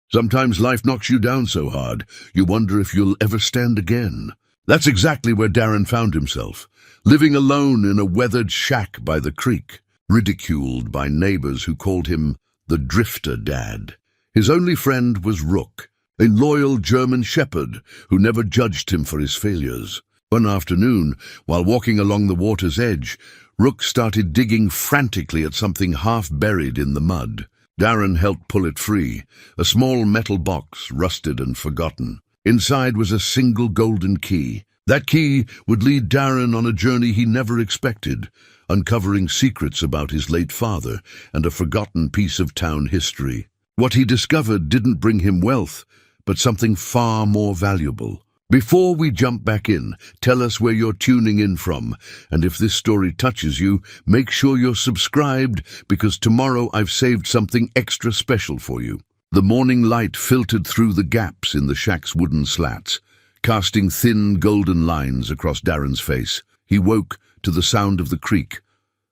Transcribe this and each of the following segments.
Sometimes life knocks you down so hard, you wonder if you'll ever stand again. That's exactly where Darren found himself, living alone in a weathered shack by the creek, ridiculed by neighbors who called him the drifter dad. His only friend was Rook, a loyal German shepherd who never judged him for his failures. One afternoon, while walking along the water's edge, Rook started digging frantically at something half buried in the mud. Darren helped pull it free, a small metal box, rusted and forgotten. Inside was a single golden key. That key would lead Darren on a journey he never expected, uncovering secrets about his late father and a forgotten piece of town history. What he discovered didn't bring him wealth, but something far more valuable. Before we jump back in, tell us where you're tuning in from, and if this story touches you, make sure you're subscribed, because tomorrow I've saved something extra special for you. The morning light filtered through the gaps in the shack's wooden slats, casting thin golden lines across Darren's face. He woke to the sound of the creek,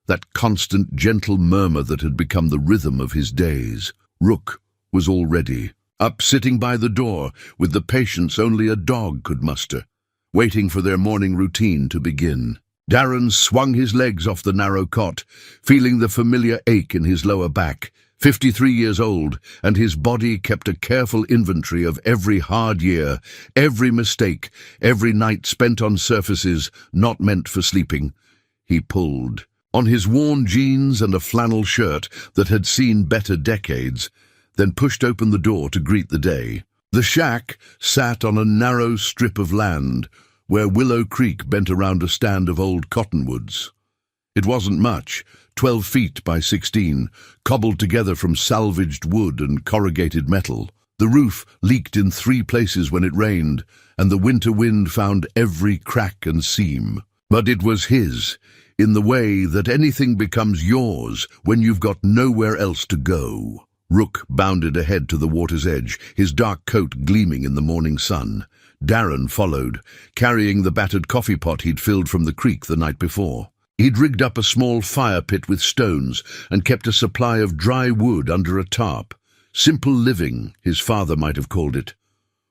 that constant gentle murmur that had become the rhythm of his days. Rook was all ready, up sitting by the door with the patience only a dog could muster, waiting for their morning routine to begin. Darren swung his legs off the narrow cot, feeling the familiar ache in his lower back. 53 years old, and his body kept a careful inventory of every hard year, every mistake, every night spent on surfaces not meant for sleeping. He pulled. On his worn jeans and a flannel shirt that had seen better decades, then pushed open the door to greet the day. The shack sat on a narrow strip of land where Willow Creek bent around a stand of old cottonwoods. It wasn't much, 12 feet by 16, cobbled together from salvaged wood and corrugated metal. The roof leaked in 3 places when it rained, and the winter wind found every crack and seam. But it was his, in the way that anything becomes yours when you've got nowhere else to go. Rook bounded ahead to the water's edge, his dark coat gleaming in the morning sun. Darren followed, carrying the battered coffee pot he'd filled from the creek the night before. He'd rigged up a small fire pit with stones and kept a supply of dry wood under a tarp. Simple living, his father might have called it.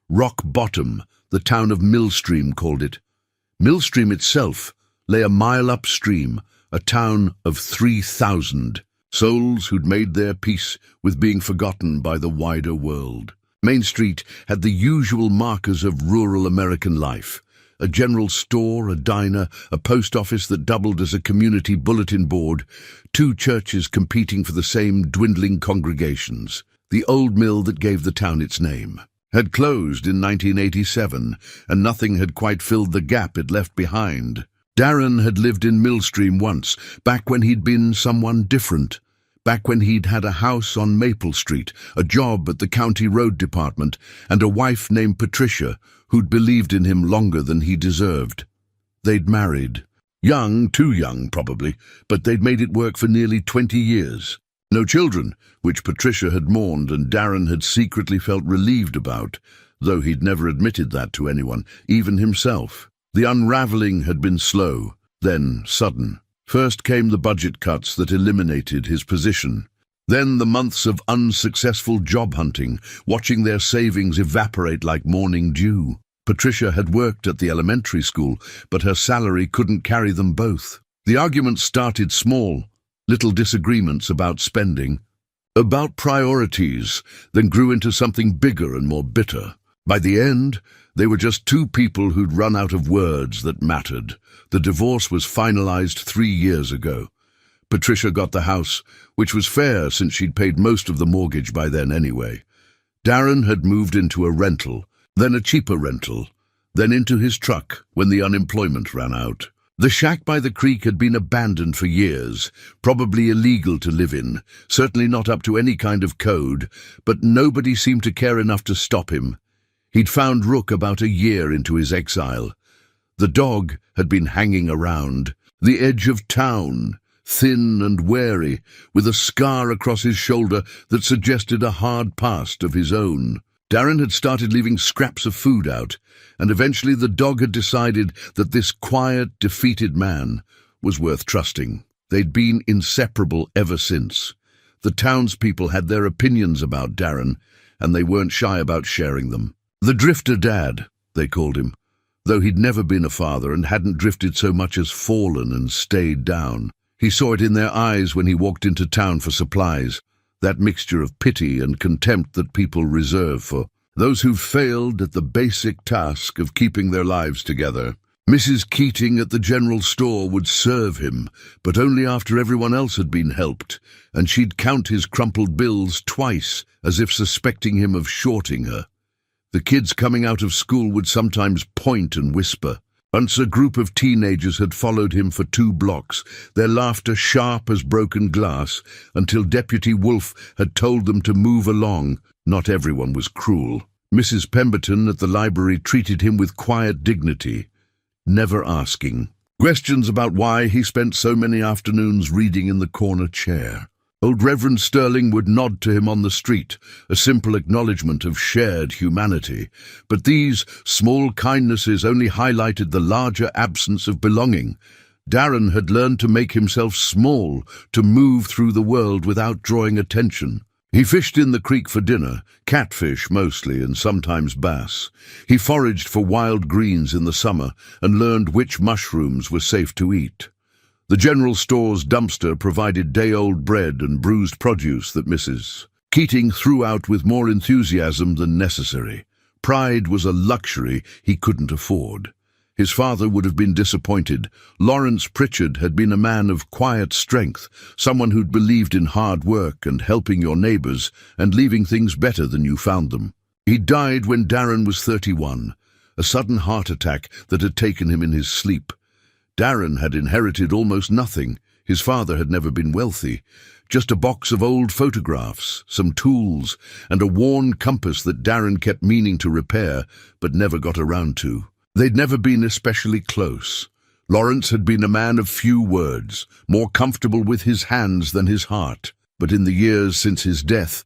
Rock Bottom, the town of Millstream, called it. Millstream itself lay a mile upstream, a town of 3,000. Souls who'd made their peace with being forgotten by the wider world. Main Street had the usual markers of rural American life. A general store, a diner, a post office that doubled as a community bulletin board, 2 churches competing for the same dwindling congregations. The old mill that gave the town its name had closed in 1987, and nothing had quite filled the gap it left behind. Darren had lived in Millstream once, back when he'd been someone different. Back when he'd had a house on Maple Street, a job at the county road department, and a wife named Patricia, who'd believed in him longer than he deserved. They'd married. Young, too young probably, but they'd made it work for nearly 20 years. No children, which Patricia had mourned and Darren had secretly felt relieved about, though he'd never admitted that to anyone, even himself. The unraveling had been slow, then sudden. First came the budget cuts that eliminated his position. Then the months of unsuccessful job hunting, watching their savings evaporate like morning dew. Patricia had worked at the elementary school, but her salary couldn't carry them both. The arguments started small, little disagreements about spending, about priorities, then grew into something bigger and more bitter. By the end, they were just 2 people who'd run out of words that mattered. The divorce was finalized 3 years ago. Patricia got the house, which was fair since she'd paid most of the mortgage by then anyway. Darren had moved into a rental, then a cheaper rental, then into his truck when the unemployment ran out. The shack by the creek had been abandoned for years, probably illegal to live in, certainly not up to any kind of code, but nobody seemed to care enough to stop him. He'd found Rook about a year into his exile. The dog had been hanging around, the edge of town, thin and wary, with a scar across his shoulder that suggested a hard past of his own. Darren had started leaving scraps of food out, and eventually the dog had decided that this quiet, defeated man was worth trusting. They'd been inseparable ever since. The townspeople had their opinions about Darren, and they weren't shy about sharing them. The drifter dad, they called him, though he'd never been a father and hadn't drifted so much as fallen and stayed down. He saw it in their eyes when he walked into town for supplies, that mixture of pity and contempt that people reserve for those who've failed at the basic task of keeping their lives together. Mrs. Keating at the general store would serve him, but only after everyone else had been helped, and she'd count his crumpled bills twice, as if suspecting him of shorting her. The kids coming out of school would sometimes point and whisper. Once a group of teenagers had followed him for 2 blocks, their laughter sharp as broken glass, until Deputy Wolfe had told them to move along. Not everyone was cruel. Mrs. Pemberton at the library treated him with quiet dignity, never asking questions about why he spent so many afternoons reading in the corner chair. Old Reverend Sterling would nod to him on the street, a simple acknowledgement of shared humanity. But these small kindnesses only highlighted the larger absence of belonging. Darren had learned to make himself small, to move through the world without drawing attention. He fished in the creek for dinner, catfish mostly, and sometimes bass. He foraged for wild greens in the summer and learned which mushrooms were safe to eat. The general store's dumpster provided day-old bread and bruised produce that Mrs. Keating threw out with more enthusiasm than necessary. Pride was a luxury he couldn't afford. His father would have been disappointed. Lawrence Pritchard had been a man of quiet strength, someone who'd believed in hard work and helping your neighbors and leaving things better than you found them. He died when Darren was 31, a sudden heart attack that had taken him in his sleep. Darren had inherited almost nothing. His father had never been wealthy. Just a box of old photographs, some tools, and a worn compass that Darren kept meaning to repair but never got around to. They'd never been especially close. Lawrence had been a man of few words, more comfortable with his hands than his heart. But in the years since his death,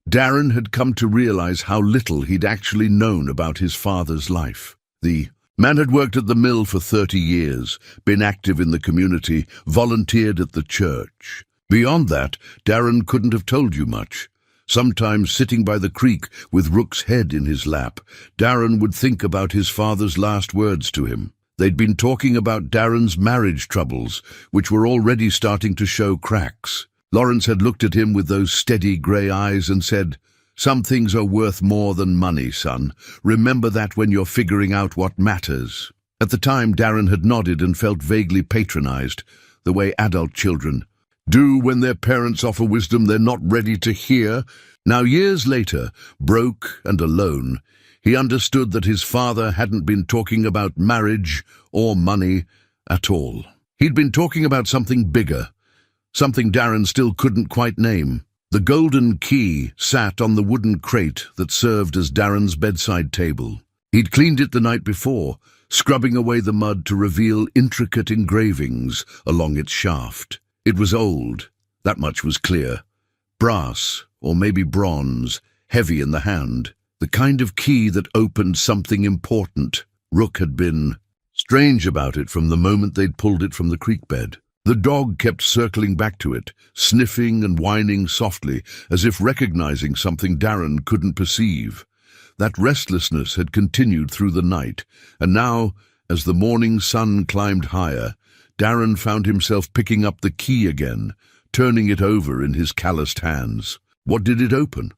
Darren had come to realize how little he'd actually known about his father's life. The man had worked at the mill for 30 years, been active in the community, volunteered at the church. Beyond that, Darren couldn't have told you much. Sometimes sitting by the creek with Rook's head in his lap, Darren would think about his father's last words to him. They'd been talking about Darren's marriage troubles, which were already starting to show cracks. Lawrence had looked at him with those steady grey eyes and said, "Some things are worth more than money, son. Remember that when you're figuring out what matters." At the time, Darren had nodded and felt vaguely patronized, the way adult children do when their parents offer wisdom they're not ready to hear. Now, years later, broke and alone, he understood that his father hadn't been talking about marriage or money at all. He'd been talking about something bigger, something Darren still couldn't quite name. The golden key sat on the wooden crate that served as Darren's bedside table. He'd cleaned it the night before, scrubbing away the mud to reveal intricate engravings along its shaft. It was old, that much was clear. Brass, or maybe bronze, heavy in the hand. The kind of key that opened something important. Rook had been strange about it from the moment they'd pulled it from the creek bed. The dog kept circling back to it, sniffing and whining softly, as if recognizing something Darren couldn't perceive. That restlessness had continued through the night, and now, as the morning sun climbed higher, Darren found himself picking up the key again, turning it over in his calloused hands. What did it open?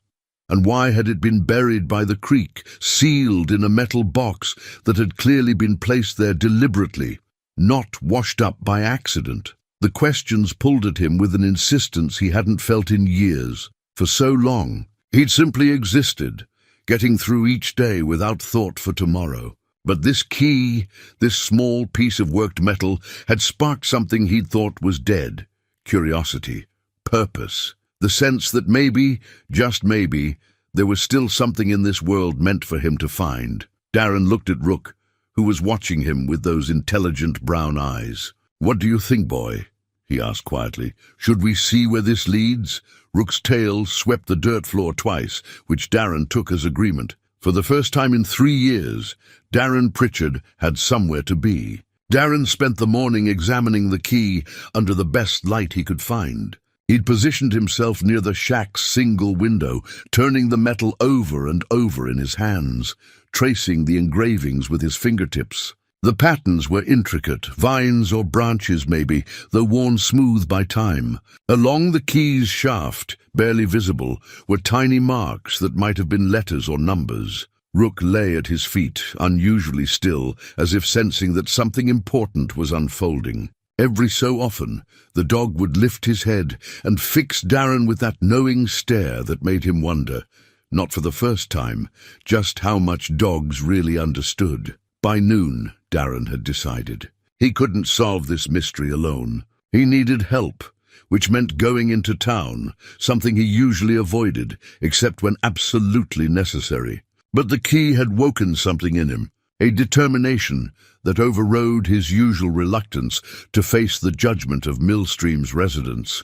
And why had it been buried by the creek, sealed in a metal box that had clearly been placed there deliberately, not washed up by accident? The questions pulled at him with an insistence he hadn't felt in years. For so long, he'd simply existed, getting through each day without thought for tomorrow. But this key, this small piece of worked metal, had sparked something he'd thought was dead. Curiosity, purpose, the sense that maybe, just maybe, there was still something in this world meant for him to find. Darren looked at Rook, who was watching him with those intelligent brown eyes. "What do you think, boy?" he asked quietly. "Should we see where this leads?" Rook's tail swept the dirt floor twice, which Darren took as agreement. For the first time in 3 years, Darren Pritchard had somewhere to be. Darren spent the morning examining the key under the best light he could find. He'd positioned himself near the shack's single window, turning the metal over and over in his hands, tracing the engravings with his fingertips. The patterns were intricate, vines or branches maybe, though worn smooth by time. Along the key's shaft, barely visible, were tiny marks that might have been letters or numbers. Rook lay at his feet, unusually still, as if sensing that something important was unfolding. Every so often, the dog would lift his head and fix Darren with that knowing stare that made him wonder, not for the first time, just how much dogs really understood. By noon, Darren had decided. He couldn't solve this mystery alone. He needed help, which meant going into town, something he usually avoided, except when absolutely necessary. But the key had woken something in him, a determination that overrode his usual reluctance to face the judgment of Millstream's residents.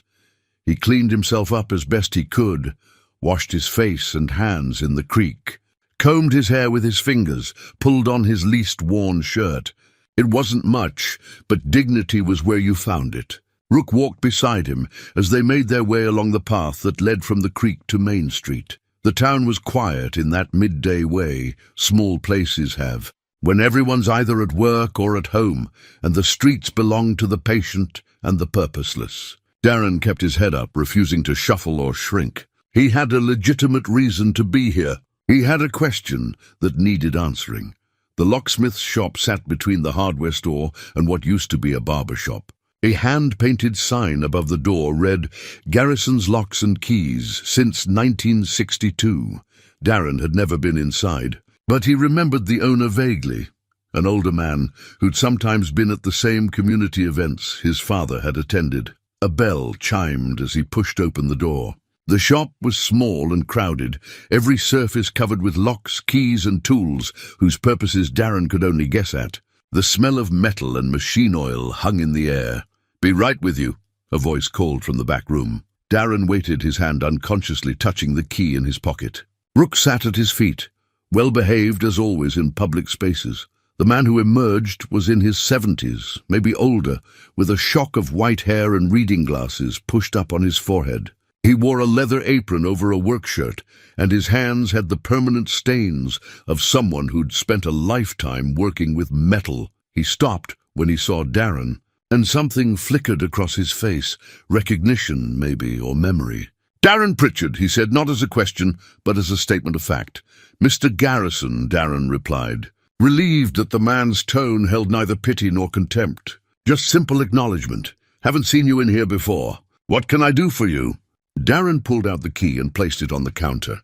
He cleaned himself up as best he could, washed his face and hands in the creek, combed his hair with his fingers, pulled on his least worn shirt. It wasn't much, but dignity was where you found it. Rook walked beside him as they made their way along the path that led from the creek to Main Street. The town was quiet in that midday way small places have, when everyone's either at work or at home, and the streets belong to the patient and the purposeless. Darren kept his head up, refusing to shuffle or shrink. He had a legitimate reason to be here. He had a question that needed answering. The locksmith's shop sat between the hardware store and what used to be a barber shop. A hand-painted sign above the door read, "Garrison's Locks and Keys, since 1962. Darren had never been inside, but he remembered the owner vaguely. An older man who'd sometimes been at the same community events his father had attended. A bell chimed as he pushed open the door. The shop was small and crowded, every surface covered with locks, keys and tools whose purposes Darren could only guess at. The smell of metal and machine oil hung in the air. "Be right with you," a voice called from the back room. Darren waited, his hand unconsciously touching the key in his pocket. Rook sat at his feet, well-behaved as always in public spaces. The man who emerged was in his 70s, maybe older, with a shock of white hair and reading glasses pushed up on his forehead. He wore a leather apron over a work shirt, and his hands had the permanent stains of someone who'd spent a lifetime working with metal. He stopped when he saw Darren, and something flickered across his face, recognition, maybe, or memory. "Darren Pritchard," he said, not as a question, but as a statement of fact. "Mr. Garrison," Darren replied, relieved that the man's tone held neither pity nor contempt. "Just simple acknowledgement. Haven't seen you in here before. What can I do for you?" Darren pulled out the key and placed it on the counter.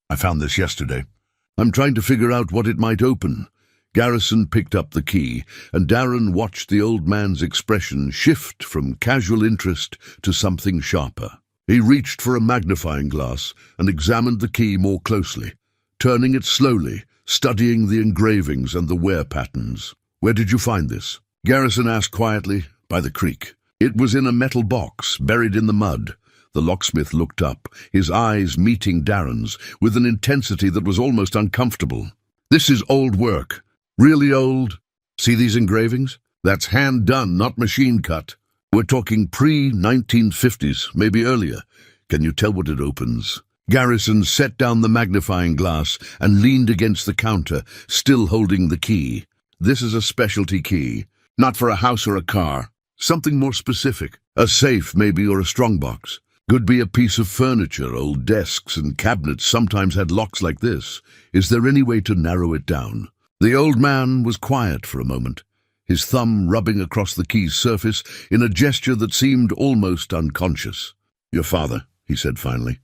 "I found this yesterday. I'm trying to figure out what it might open." Garrison picked up the key, and Darren watched the old man's expression shift from casual interest to something sharper. He reached for a magnifying glass and examined the key more closely, turning it slowly, studying the engravings and the wear patterns. "Where did you find this?" Garrison asked quietly. "By the creek. It was in a metal box, buried in the mud." The locksmith looked up, his eyes meeting Darren's, with an intensity that was almost uncomfortable. "This is old work. Really old. See these engravings? That's hand-done, not machine-cut. We're talking pre-1950s, maybe earlier. Can you tell what it opens?" Garrison set down the magnifying glass and leaned against the counter, still holding the key. "This is a specialty key, not for a house or a car. Something more specific. A safe, maybe, or a strongbox. Could be a piece of furniture. Old desks and cabinets sometimes had locks like this. Is there any way to narrow it down?" The old man was quiet for a moment, his thumb rubbing across the key's surface in a gesture that seemed almost unconscious. "Your father," he said finally.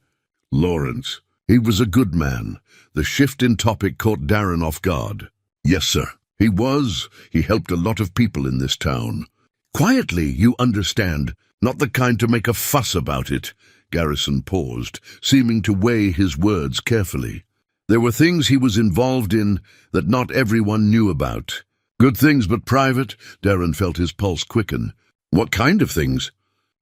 "Lawrence. He was a good man." The shift in topic caught Darren off guard. "Yes, sir. He was. He helped a lot of people in this town." "Quietly, you understand. Not the kind to make a fuss about it." Garrison paused, seeming to weigh his words carefully. There were things he was involved in that not everyone knew about. "Good things, but private?" Darren felt his pulse quicken. "What kind of things?"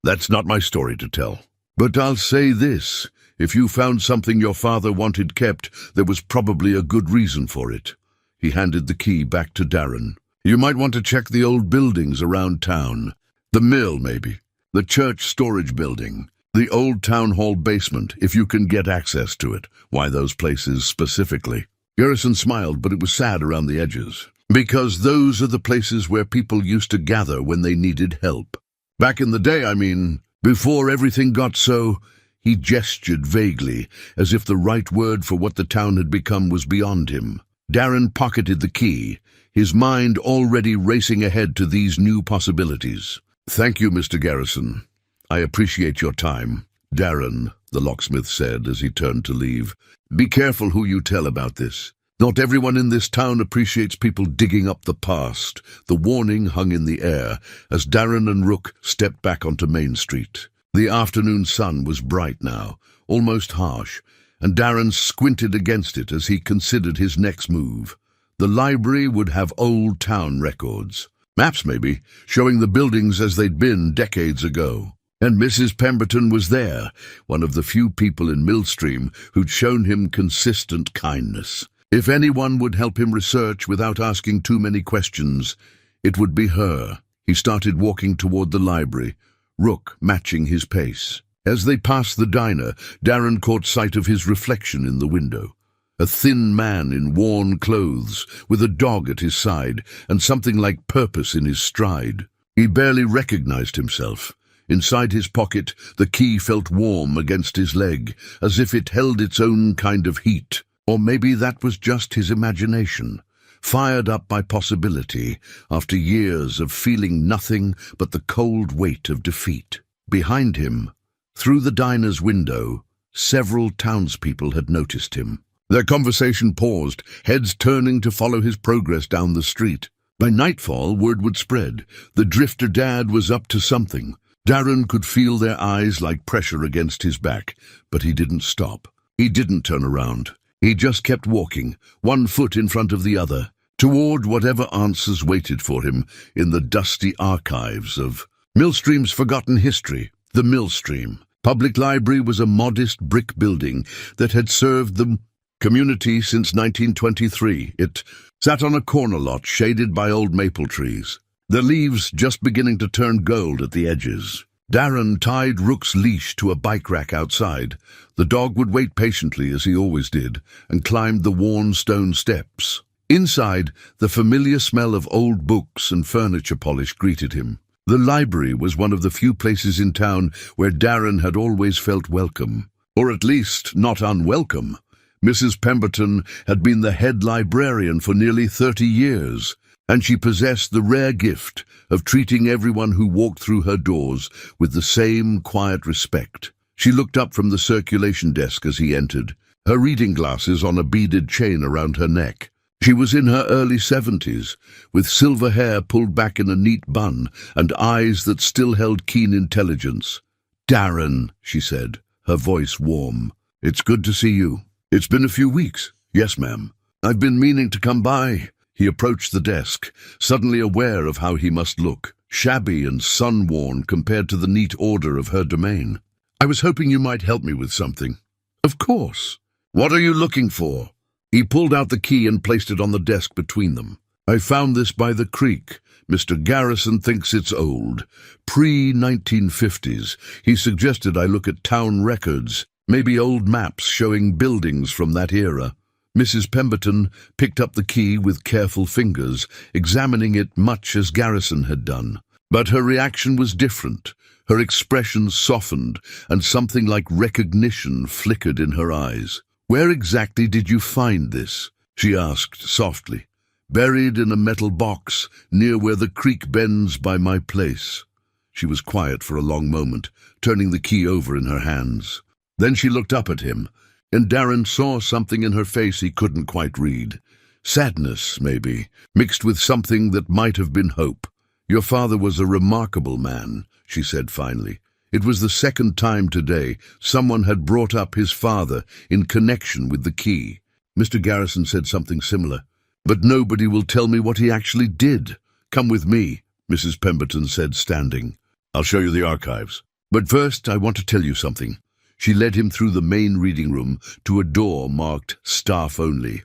"That's not my story to tell. But I'll say this. If you found something your father wanted kept, there was probably a good reason for it." He handed the key back to Darren. "You might want to check the old buildings around town. The mill, maybe. The church storage building. The old town hall basement, if you can get access to it. Why those places specifically? Garrison smiled, but it was sad around the edges. Because those are the places where people used to gather when they needed help. Back in the day, I mean, before everything got so... He gestured vaguely, as if the right word for what the town had become was beyond him. Darren pocketed the key, his mind already racing ahead to these new possibilities. "Thank you, Mr. Garrison. I appreciate your time." "Darren," the locksmith said as he turned to leave, "be careful who you tell about this. Not everyone in this town appreciates people digging up the past." The warning hung in the air as Darren and Rook stepped back onto Main Street. The afternoon sun was bright now, almost harsh, and Darren squinted against it as he considered his next move. The library would have old town records. Maps, maybe, showing the buildings as they'd been decades ago. And Mrs. Pemberton was there, one of the few people in Millstream who'd shown him consistent kindness. If anyone would help him research without asking too many questions, it would be her. He started walking toward the library, Rook matching his pace. As they passed the diner, Darren caught sight of his reflection in the window. A thin man in worn clothes, with a dog at his side and something like purpose in his stride. He barely recognized himself. Inside his pocket, the key felt warm against his leg, as if it held its own kind of heat. Or maybe that was just his imagination, fired up by possibility after years of feeling nothing but the cold weight of defeat. Behind him, through the diner's window, several townspeople had noticed him. Their conversation paused, heads turning to follow his progress down the street. By nightfall, word would spread. The drifter dad was up to something. Darren could feel their eyes like pressure against his back, but he didn't stop. He didn't turn around. He just kept walking, one foot in front of the other, toward whatever answers waited for him in the dusty archives of Millstream's forgotten history. The Millstream Public Library was a modest brick building that had served the community since 1923. It sat on a corner lot shaded by old maple trees, the leaves just beginning to turn gold at the edges. Darren tied Rook's leash to a bike rack outside. The dog would wait patiently, as he always did, and climbed the worn stone steps. Inside, the familiar smell of old books and furniture polish greeted him. The library was one of the few places in town where Darren had always felt welcome, or at least not unwelcome. Mrs. Pemberton had been the head librarian for nearly 30 years, and she possessed the rare gift of treating everyone who walked through her doors with the same quiet respect. She looked up from the circulation desk as he entered, her reading glasses on a beaded chain around her neck. She was in her early 70s, with silver hair pulled back in a neat bun and eyes that still held keen intelligence. "Darren," she said, her voice warm. "It's good to see you." "It's been a few weeks." "Yes, ma'am. I've been meaning to come by." He approached the desk, suddenly aware of how he must look, shabby and sun-worn compared to the neat order of her domain. "I was hoping you might help me with something." "Of course. What are you looking for?" He pulled out the key and placed it on the desk between them. "I found this by the creek. Mr. Garrison thinks it's old. Pre-1950s. He suggested I look at town records, maybe old maps showing buildings from that era." Mrs. Pemberton picked up the key with careful fingers, examining it much as Garrison had done. But her reaction was different. Her expression softened, and something like recognition flickered in her eyes. "Where exactly did you find this?" she asked softly. "Buried in a metal box near where the creek bends by my place." She was quiet for a long moment, turning the key over in her hands. Then she looked up at him, and Darren saw something in her face he couldn't quite read. Sadness, maybe, mixed with something that might have been hope. "Your father was a remarkable man," she said finally. It was the second time today someone had brought up his father in connection with the key. Mr. Garrison said something similar. "But nobody will tell me what he actually did." "Come with me," Mrs. Pemberton said, standing. "I'll show you the archives. But first, I want to tell you something." She led him through the main reading room to a door marked Staff Only.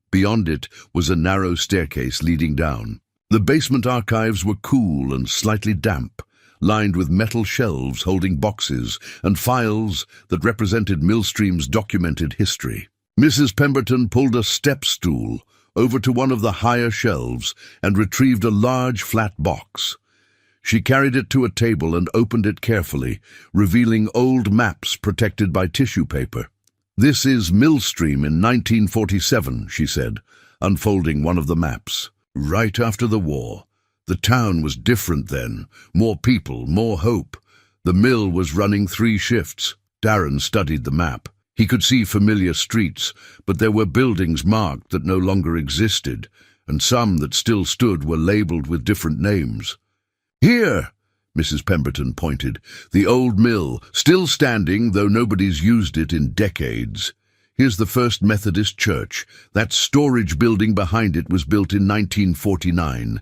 Beyond it was a narrow staircase leading down. The basement archives were cool and slightly damp, lined with metal shelves holding boxes and files that represented Millstream's documented history. Mrs. Pemberton pulled a step stool over to one of the higher shelves and retrieved a large flat box. She carried it to a table and opened it carefully, revealing old maps protected by tissue paper. "This is Millstream in 1947, she said, unfolding one of the maps. "Right after the war. The town was different then. More people, more hope. The mill was running 3 shifts. Darren studied the map. He could see familiar streets, but there were buildings marked that no longer existed, and some that still stood were labeled with different names. "Here," Mrs. Pemberton pointed, "the old mill, still standing, though nobody's used it in decades. Here's the First Methodist Church. That storage building behind it was built in 1949.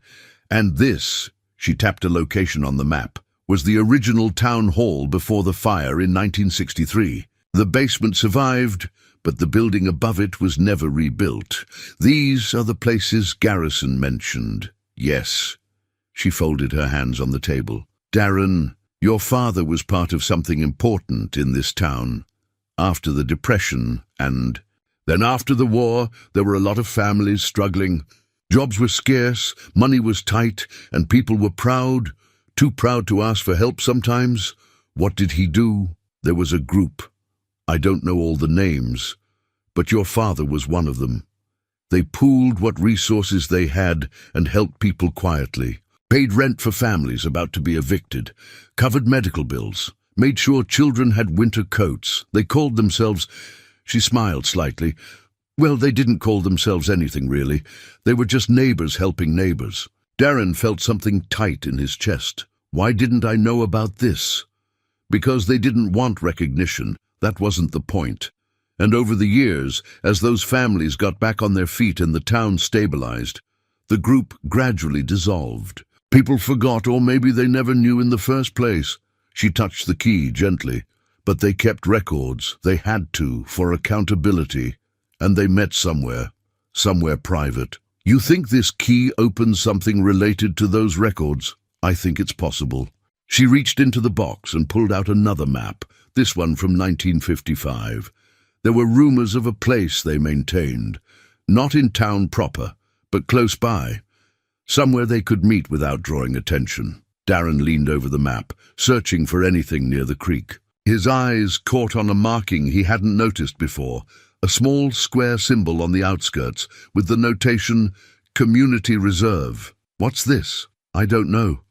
And this," she tapped a location on the map, "was the original town hall before the fire in 1963. The basement survived, but the building above it was never rebuilt. These are the places Garrison mentioned." "Yes." She folded her hands on the table. "Darren, your father was part of something important in this town. After the Depression and then after the war, there were a lot of families struggling. Jobs were scarce, money was tight, and people were proud, too proud to ask for help sometimes. What did he do? There was a group. I don't know all the names, but your father was one of them. They pooled what resources they had and helped people quietly, paid rent for families about to be evicted, covered medical bills, made sure children had winter coats. They called themselves—" She smiled slightly. "Well, they didn't call themselves anything, really. They were just neighbors helping neighbors." Darren felt something tight in his chest. Why didn't I know about this? Because they didn't want recognition. That wasn't the point. And over the years, as those families got back on their feet and the town stabilized, the group gradually dissolved. People forgot, or maybe they never knew in the first place. She touched the key gently. But they kept records. They had to, for accountability. And they met somewhere private. You think this key opens something related to those records? I think it's possible. She reached into the box and pulled out another map, this one from 1955. There were rumors of a place they maintained, not in town proper, but close by, somewhere they could meet without drawing attention. Darren leaned over the map, searching for anything near the creek. His eyes caught on a marking he hadn't noticed before, a small square symbol on the outskirts with the notation, "Community Reserve." "What's this?" "I don't know,"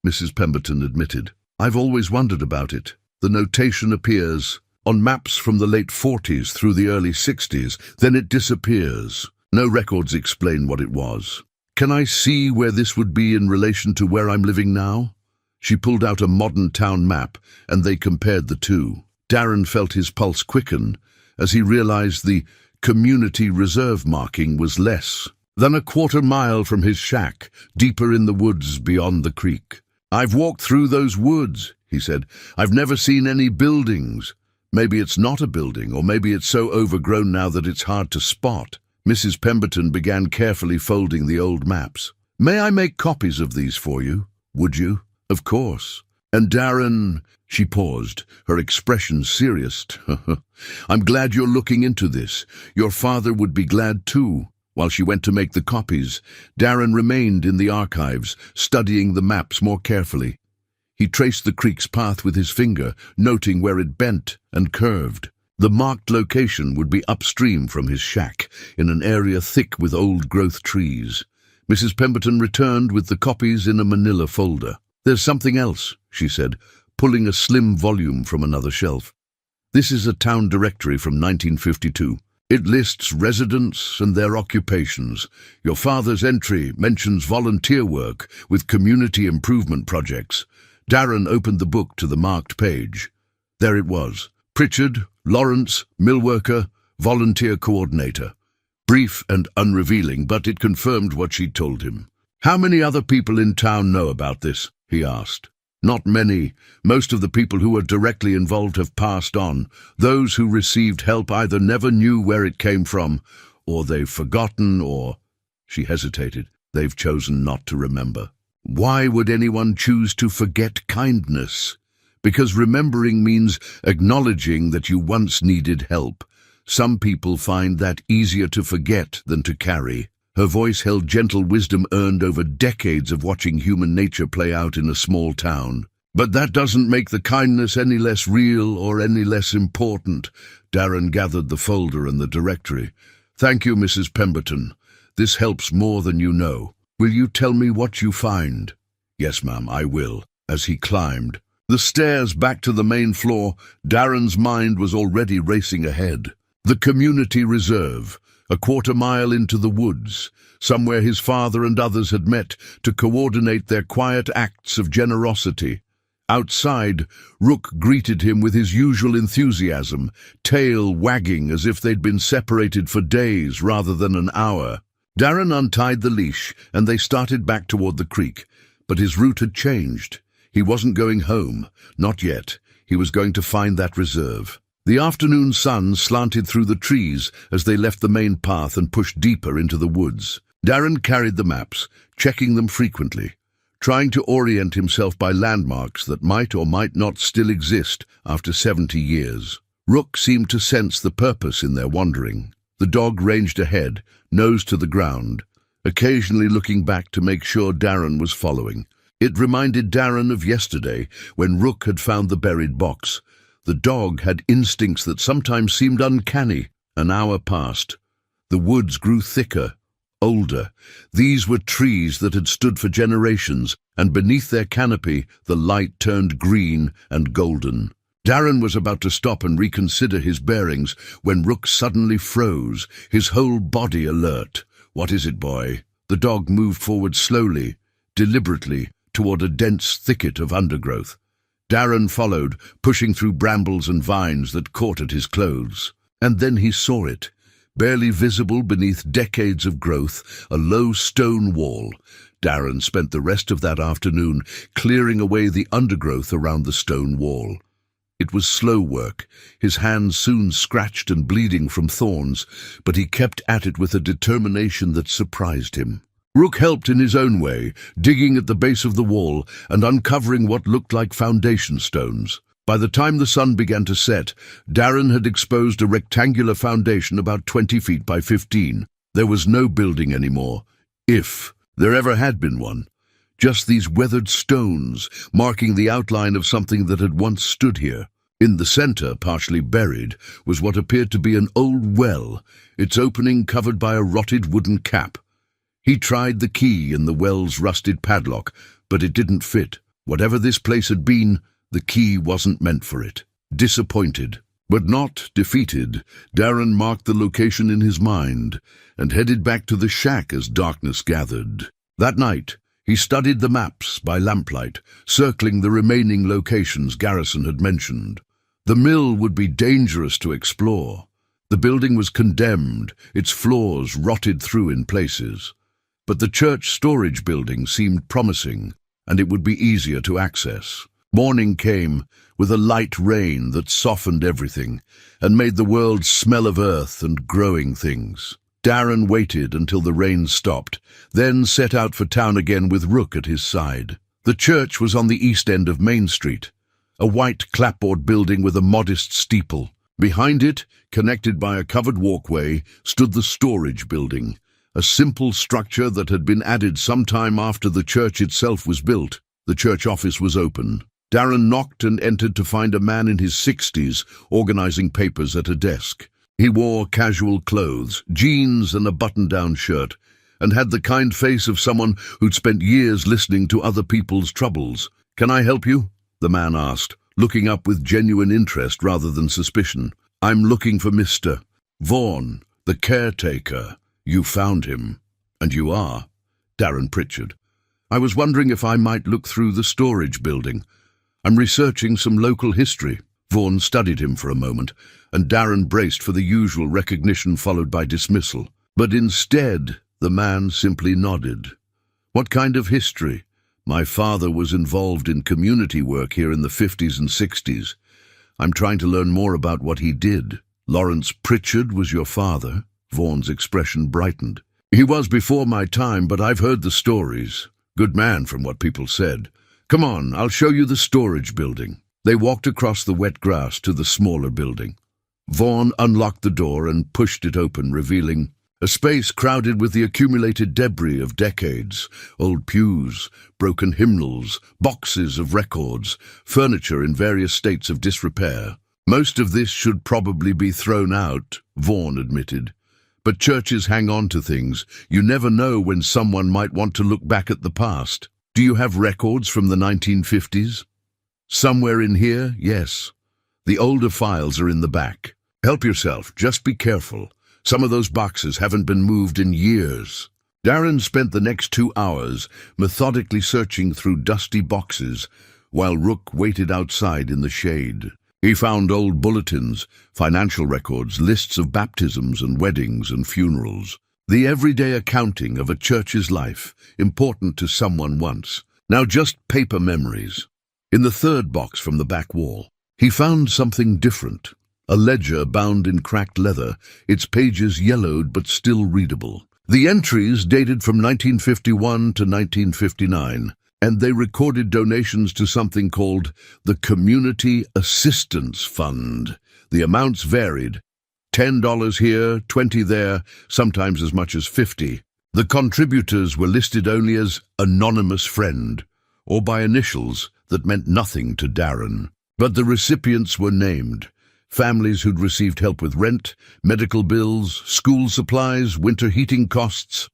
Mrs. Pemberton admitted. "I've always wondered about it. The notation appears on maps from the late 40s through the early 60s, then it disappears. No records explain what it was. Can I see where this would be in relation to where I'm living now?" She pulled out a modern town map, and they compared the two. Darren felt his pulse quicken as he realized the community reserve marking was less than a quarter-mile from his shack, deeper in the woods beyond the creek. "I've walked through those woods," he said. "I've never seen any buildings. Maybe it's not a building, or maybe it's so overgrown now that it's hard to spot." Mrs. Pemberton began carefully folding the old maps. "May I make copies of these for you? Would you?" "Of course." "And Darren—" She paused, her expression serious. "I'm glad you're looking into this. Your father would be glad too." While she went to make the copies, Darren remained in the archives, studying the maps more carefully. He traced the creek's path with his finger, noting where it bent and curved. The marked location would be upstream from his shack, in an area thick with old-growth trees. Mrs. Pemberton returned with the copies in a manila folder. "There's something else," she said, pulling a slim volume from another shelf. "This is a town directory from 1952. It lists residents and their occupations. Your father's entry mentions volunteer work with community improvement projects." Darren opened the book to the marked page. There it was. Pritchard, Lawrence, millworker, volunteer coordinator. Brief and unrevealing, but it confirmed what she'd told him. "How many other people in town know about this?" he asked. "Not many. Most of the people who were directly involved have passed on. Those who received help either never knew where it came from, or they've forgotten, or—" She hesitated. "They've chosen not to remember." Why would anyone choose to forget kindness? Because remembering means acknowledging that you once needed help. Some people find that easier to forget than to carry. Her voice held gentle wisdom earned over decades of watching human nature play out in a small town. But that doesn't make the kindness any less real or any less important. Darren gathered the folder and the directory. Thank you, Mrs. Pemberton. This helps more than you know. Will you tell me what you find? Yes, ma'am, I will. As he climbed the stairs back to the main floor, Darren's mind was already racing ahead. The community reserve, a quarter-mile into the woods, somewhere his father and others had met to coordinate their quiet acts of generosity. Outside, Rook greeted him with his usual enthusiasm, tail wagging as if they'd been separated for days rather than an hour. Darren untied the leash, and they started back toward the creek. But his route had changed. He wasn't going home, not yet. He was going to find that reserve. The afternoon sun slanted through the trees as they left the main path and pushed deeper into the woods. Darren carried the maps, checking them frequently, trying to orient himself by landmarks that might or might not still exist after 70 years. Rook seemed to sense the purpose in their wandering. The dog ranged ahead, nose to the ground, occasionally looking back to make sure Darren was following. It reminded Darren of yesterday, when Rook had found the buried box. The dog had instincts that sometimes seemed uncanny. An hour passed. The woods grew thicker, older. These were trees that had stood for generations, and beneath their canopy the light turned green and golden. Darren was about to stop and reconsider his bearings when Rook suddenly froze, his whole body alert. "What is it, boy?" The dog moved forward slowly, deliberately, toward a dense thicket of undergrowth. Darren followed, pushing through brambles and vines that caught at his clothes. And then he saw it, barely visible beneath decades of growth, a low stone wall. Darren spent the rest of that afternoon clearing away the undergrowth around the stone wall. It was slow work, his hands soon scratched and bleeding from thorns, but he kept at it with a determination that surprised him. Rook helped in his own way, digging at the base of the wall and uncovering what looked like foundation stones. By the time the sun began to set, Darren had exposed a rectangular foundation about 20 feet by 15. There was no building anymore, if there ever had been one. Just these weathered stones, marking the outline of something that had once stood here. In the center, partially buried, was what appeared to be an old well, its opening covered by a rotted wooden cap. He tried the key in the well's rusted padlock, but it didn't fit. Whatever this place had been, the key wasn't meant for it. Disappointed, but not defeated, Darren marked the location in his mind and headed back to the shack as darkness gathered. That night, he studied the maps by lamplight, circling the remaining locations Garrison had mentioned. The mill would be dangerous to explore. The building was condemned, its floors rotted through in places. But the church storage building seemed promising, and it would be easier to access. Morning came, with a light rain that softened everything, and made the world smell of earth and growing things. Darren waited until the rain stopped, then set out for town again with Rook at his side. The church was on the east end of Main Street, a white clapboard building with a modest steeple. Behind it, connected by a covered walkway, stood the storage building, a simple structure that had been added sometime after the church itself was built. The church office was open. Darren knocked and entered to find a man in his 60s organizing papers at a desk. He wore casual clothes, jeans and a button-down shirt, and had the kind face of someone who'd spent years listening to other people's troubles. "Can I help you?" the man asked, looking up with genuine interest rather than suspicion. "I'm looking for Mr. Vaughan, the caretaker. You found him, and you are Darren Pritchard. I was wondering if I might look through the storage building. I'm researching some local history." Vaughan studied him for a moment, and Darren braced for the usual recognition followed by dismissal. But instead, the man simply nodded. "What kind of history?" "My father was involved in community work here in the 50s and 60s. I'm trying to learn more about what he did." "Lawrence Pritchard was your father?" Vaughan's expression brightened. "He was before my time, but I've heard the stories. Good man, from what people said. Come on, I'll show you the storage building. They walked across the wet grass to the smaller building. Vaughn unlocked the door and pushed it open, revealing a space crowded with the accumulated debris of decades, old pews, broken hymnals, boxes of records, furniture in various states of disrepair. Most of this should probably be thrown out, Vaughn admitted. But churches hang on to things. You never know when someone might want to look back at the past. Do you have records from the 1950s? Somewhere in here, yes. The older files are in the back. Help yourself, just be careful. Some of those boxes haven't been moved in years. Darren spent the next 2 hours methodically searching through dusty boxes while Rook waited outside in the shade. He found old bulletins, financial records, lists of baptisms and weddings and funerals. The everyday accounting of a church's life, important to someone once. Now just paper memories. In the third box from the back wall, he found something different. A ledger bound in cracked leather, its pages yellowed but still readable. The entries dated from 1951 to 1959, and they recorded donations to something called the Community Assistance Fund. The amounts varied. $10 here, $20 there, sometimes as much as $50. The contributors were listed only as anonymous friend, or by initials that meant nothing to Darren. But the recipients were named. Families who'd received help with rent, medical bills, school supplies, winter heating costs.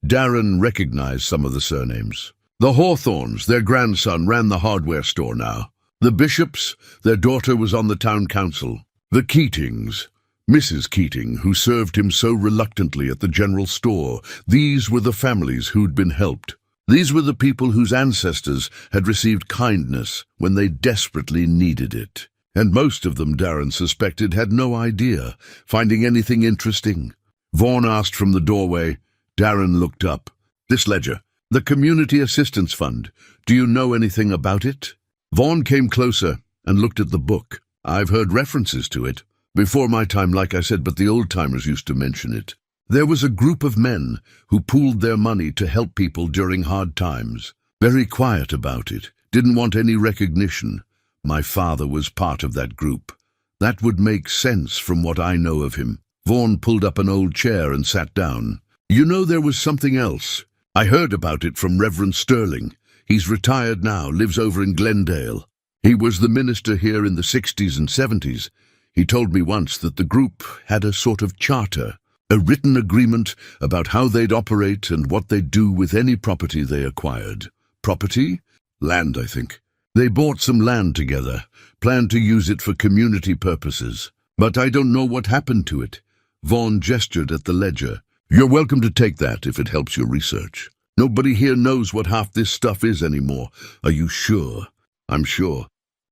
Darren recognized some of the surnames. The Hawthorns, their grandson, ran the hardware store now. The Bishops, their daughter was on the town council. The Keatings, Mrs. Keating, who served him so reluctantly at the general store. These were the families who'd been helped. These were the people whose ancestors had received kindness when they desperately needed it. And most of them, Darren suspected, had no idea, finding anything interesting. Vaughn asked from the doorway. Darren looked up. This ledger, the Community Assistance Fund. Do you know anything about it? Vaughn came closer and looked at the book. I've heard references to it. Before my time, like I said, but the old-timers used to mention it. There was a group of men who pooled their money to help people during hard times. Very quiet about it. Didn't want any recognition. My father was part of that group. That would make sense from what I know of him. Vaughn pulled up an old chair and sat down. You know, there was something else. I heard about it from Reverend Sterling. He's retired now, lives over in Glendale. He was the minister here in the 60s and 70s. He told me once that the group had a sort of charter, a written agreement about how they'd operate and what they'd do with any property they acquired. Property? Land, I think. They bought some land together, planned to use it for community purposes. But I don't know what happened to it. Vaughn gestured at the ledger. You're welcome to take that if it helps your research. Nobody here knows what half this stuff is anymore. Are you sure? I'm sure.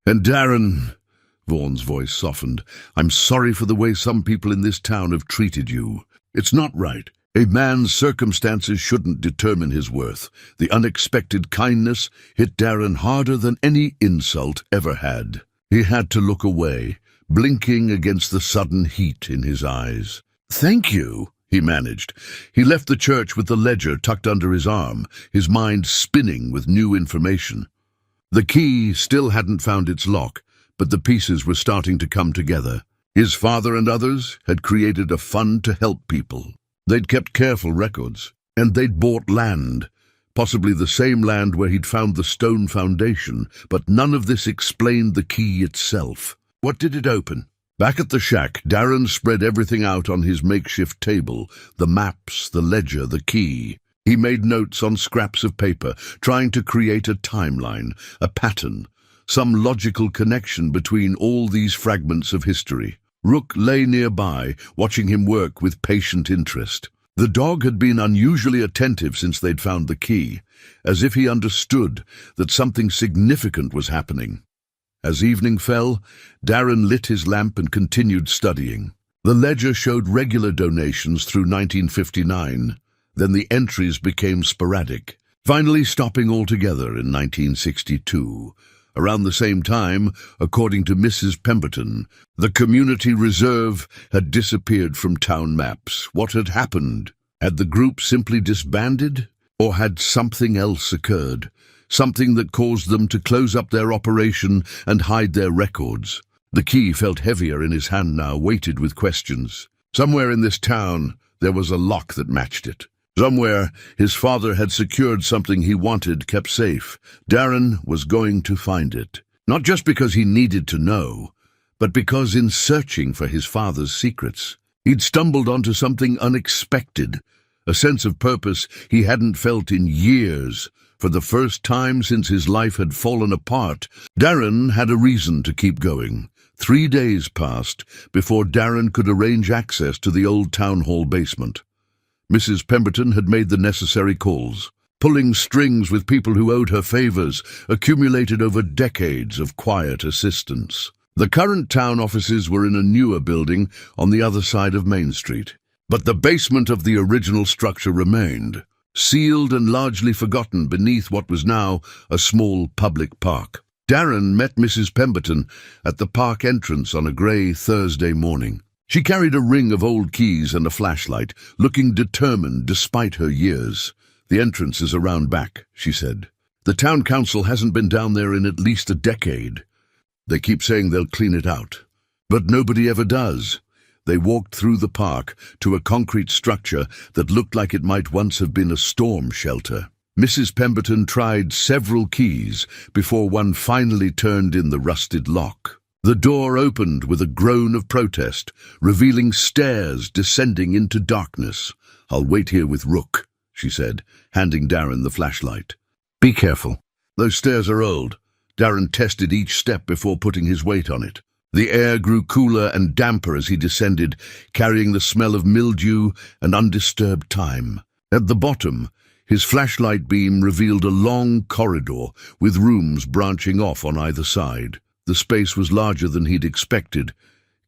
And Darren, Vaughn's voice softened, I'm sorry for the way some people in this town have treated you. It's not right. A man's circumstances shouldn't determine his worth. The unexpected kindness hit Darren harder than any insult ever had. He had to look away, blinking against the sudden heat in his eyes. Thank you, he managed. He left the church with the ledger tucked under his arm, his mind spinning with new information. The key still hadn't found its lock, but the pieces were starting to come together. His father and others had created a fund to help people. They'd kept careful records, and they'd bought land, possibly the same land where he'd found the stone foundation, but none of this explained the key itself. What did it open? Back at the shack, Darren spread everything out on his makeshift table, the maps, the ledger, the key. He made notes on scraps of paper, trying to create a timeline, a pattern, some logical connection between all these fragments of history. Rook lay nearby, watching him work with patient interest. The dog had been unusually attentive since they'd found the key, as if he understood that something significant was happening. As evening fell, Darren lit his lamp and continued studying. The ledger showed regular donations through 1959. Then the entries became sporadic, finally stopping altogether in 1962. Around the same time, according to Mrs. Pemberton, the community reserve had disappeared from town maps. What had happened? Had the group simply disbanded? Or had something else occurred? Something that caused them to close up their operation and hide their records? The key felt heavier in his hand now, weighted with questions. Somewhere in this town, there was a lock that matched it. Somewhere, his father had secured something he wanted kept safe. Darren was going to find it. Not just because he needed to know, but because in searching for his father's secrets, he'd stumbled onto something unexpected, a sense of purpose he hadn't felt in years. For the first time since his life had fallen apart, Darren had a reason to keep going. 3 days passed before Darren could arrange access to the old town hall basement. Mrs. Pemberton had made the necessary calls, pulling strings with people who owed her favors, accumulated over decades of quiet assistance. The current town offices were in a newer building on the other side of Main Street, but the basement of the original structure remained, sealed and largely forgotten beneath what was now a small public park. Darren met Mrs. Pemberton at the park entrance on a grey Thursday morning. She carried a ring of old keys and a flashlight, looking determined despite her years. "The entrance is around back," she said. "The town council hasn't been down there in at least a decade. They keep saying they'll clean it out, but nobody ever does." They walked through the park to a concrete structure that looked like it might once have been a storm shelter. Mrs. Pemberton tried several keys before one finally turned in the rusted lock. The door opened with a groan of protest, revealing stairs descending into darkness. "I'll wait here with Rook," she said, handing Darren the flashlight. "Be careful. Those stairs are old." Darren tested each step before putting his weight on it. The air grew cooler and damper as he descended, carrying the smell of mildew and undisturbed time. At the bottom, his flashlight beam revealed a long corridor with rooms branching off on either side. The space was larger than he'd expected.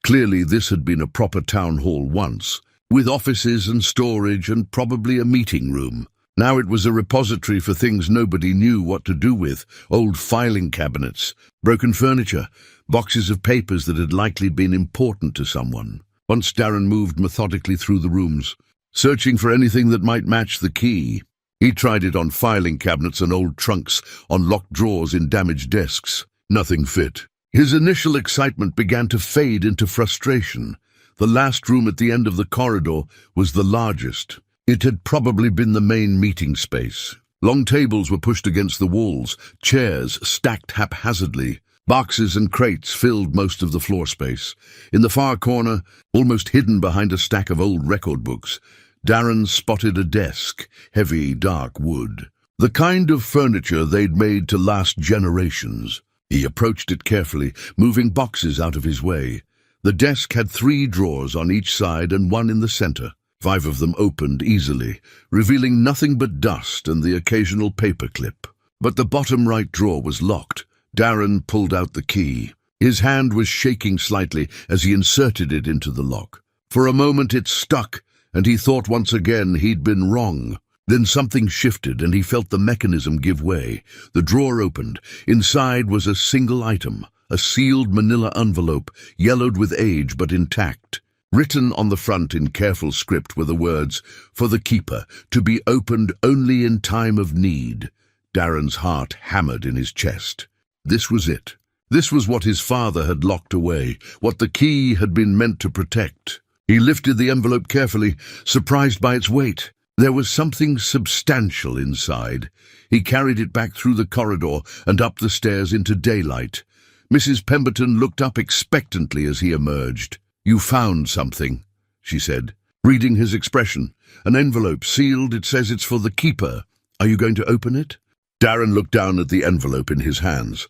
Clearly this had been a proper town hall once, with offices and storage and probably a meeting room. Now it was a repository for things nobody knew what to do with: old filing cabinets, broken furniture, boxes of papers that had likely been important to someone. Once Darren moved methodically through the rooms, searching for anything that might match the key. He tried it on filing cabinets and old trunks, on locked drawers in damaged desks. Nothing fit. His initial excitement began to fade into frustration. The last room at the end of the corridor was the largest. It had probably been the main meeting space. Long tables were pushed against the walls, chairs stacked haphazardly. Boxes and crates filled most of the floor space. In the far corner, almost hidden behind a stack of old record books, Darren spotted a desk, heavy, dark wood. The kind of furniture they'd made to last generations. He approached it carefully, moving boxes out of his way. The desk had 3 drawers on each side and one in the center. 5 of them opened easily, revealing nothing but dust and the occasional paperclip. But the bottom right drawer was locked. Darren pulled out the key. His hand was shaking slightly as he inserted it into the lock. For a moment it stuck, and he thought once again he'd been wrong. Then something shifted, and he felt the mechanism give way. The drawer opened. Inside was a single item, a sealed manila envelope, yellowed with age but intact. Written on the front in careful script were the words, "For the keeper, to be opened only in time of need." Darren's heart hammered in his chest. This was it. This was what his father had locked away, what the key had been meant to protect. He lifted the envelope carefully, surprised by its weight. There was something substantial inside. He carried it back through the corridor and up the stairs into daylight. Mrs. Pemberton looked up expectantly as he emerged. "You found something," she said, reading his expression. "An envelope, sealed. It says it's for the keeper. Are you going to open it?" Darren looked down at the envelope in his hands.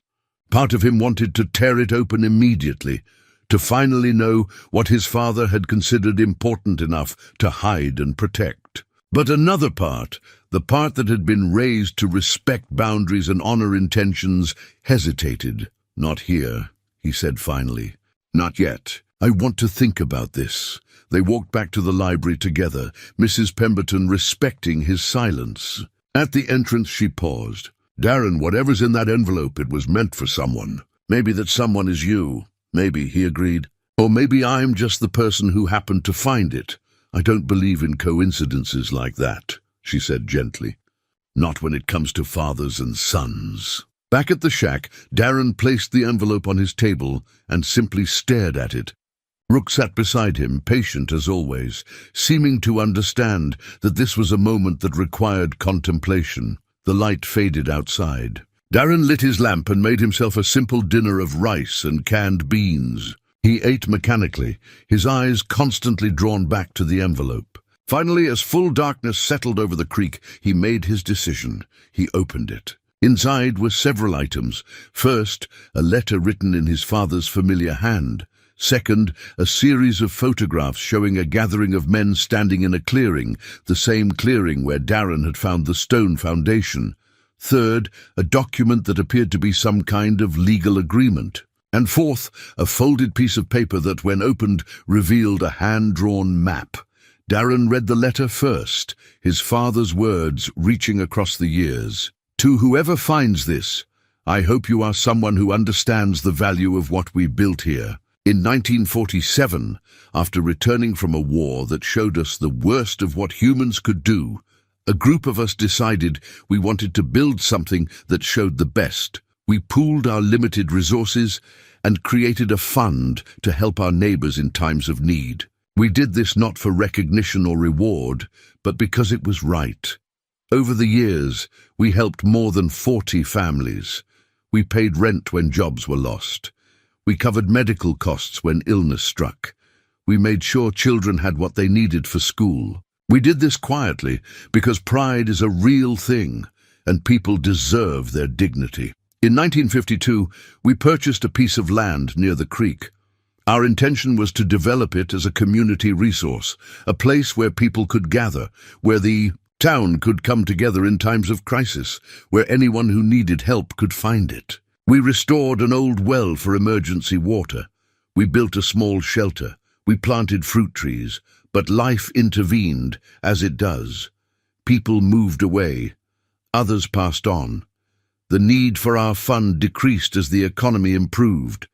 Part of him wanted to tear it open immediately, to finally know what his father had considered important enough to hide and protect. But another part, the part that had been raised to respect boundaries and honor intentions, hesitated. "Not here," he said finally. "Not yet. I want to think about this." They walked back to the library together, Mrs. Pemberton respecting his silence. At the entrance she paused. "Darren, whatever's in that envelope, it was meant for someone. Maybe that someone is you." "Maybe," he agreed. "Or maybe I'm just the person who happened to find it. I don't believe in coincidences like that," she said gently. not when it comes to fathers and sons. Back at the shack, Darren placed the envelope on his table and simply stared at it. Rook sat beside him, patient as always, seeming to understand that this was a moment that required contemplation. The light faded outside. Darren lit his lamp and made himself a simple dinner of rice and canned beans. He ate mechanically, his eyes constantly drawn back to the envelope. Finally, as full darkness settled over the creek, he made his decision. He opened it. Inside were several items. First, a letter written in his father's familiar hand. Second, a series of photographs showing a gathering of men standing in a clearing, the same clearing where Darren had found the stone foundation. Third, a document that appeared to be some kind of legal agreement. And fourth, a folded piece of paper that, when opened, revealed a hand-drawn map. Darren read the letter first, his father's words reaching across the years. "To whoever finds this, I hope you are someone who understands the value of what we built here. In 1947, after returning from a war that showed us the worst of what humans could do, a group of us decided we wanted to build something that showed the best. We pooled our limited resources and created a fund to help our neighbors in times of need. We did this not for recognition or reward, but because it was right. Over the years, we helped more than 40 families. We paid rent when jobs were lost. We covered medical costs when illness struck. We made sure children had what they needed for school. We did this quietly because pride is a real thing, and people deserve their dignity. In 1952, we purchased a piece of land near the creek. Our intention was to develop it as a community resource, a place where people could gather, where the town could come together in times of crisis, where anyone who needed help could find it. We restored an old well for emergency water. We built a small shelter. We planted fruit trees, but life intervened, as it does. People moved away. Others passed on. The need for our fund decreased as the economy improved.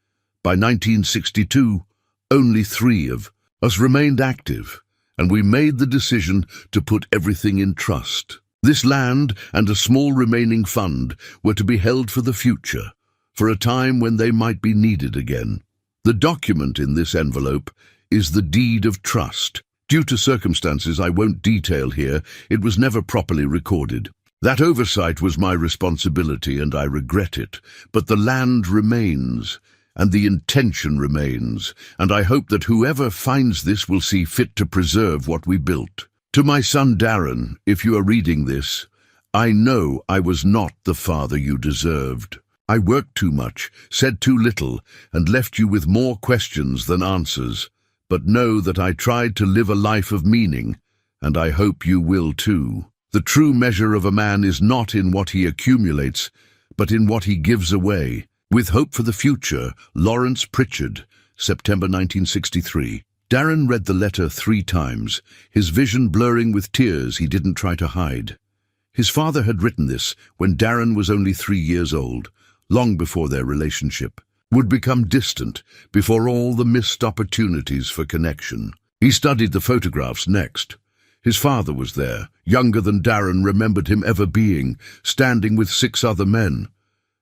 By 1962, only 3 of us remained active, and we made the decision to put everything in trust. This land and a small remaining fund were to be held for the future, for a time when they might be needed again. The document in this envelope is the deed of trust. Due to circumstances I won't detail here, it was never properly recorded. That oversight was my responsibility, and I regret it, but the land remains, and the intention remains, and I hope that whoever finds this will see fit to preserve what we built. To my son Darren, if you are reading this, I know I was not the father you deserved. I worked too much, said too little, and left you with more questions than answers. But know that I tried to live a life of meaning, and I hope you will too. The true measure of a man is not in what he accumulates, but in what he gives away. With hope for the future, Lawrence Pritchard, September 1963. Darren read the letter 3 times, his vision blurring with tears he didn't try to hide. His father had written this when Darren was only 3 years old, long before their relationship would become distant, before all the missed opportunities for connection. He studied the photographs next. His father was there, younger than Darren remembered him ever being, standing with 6 other men.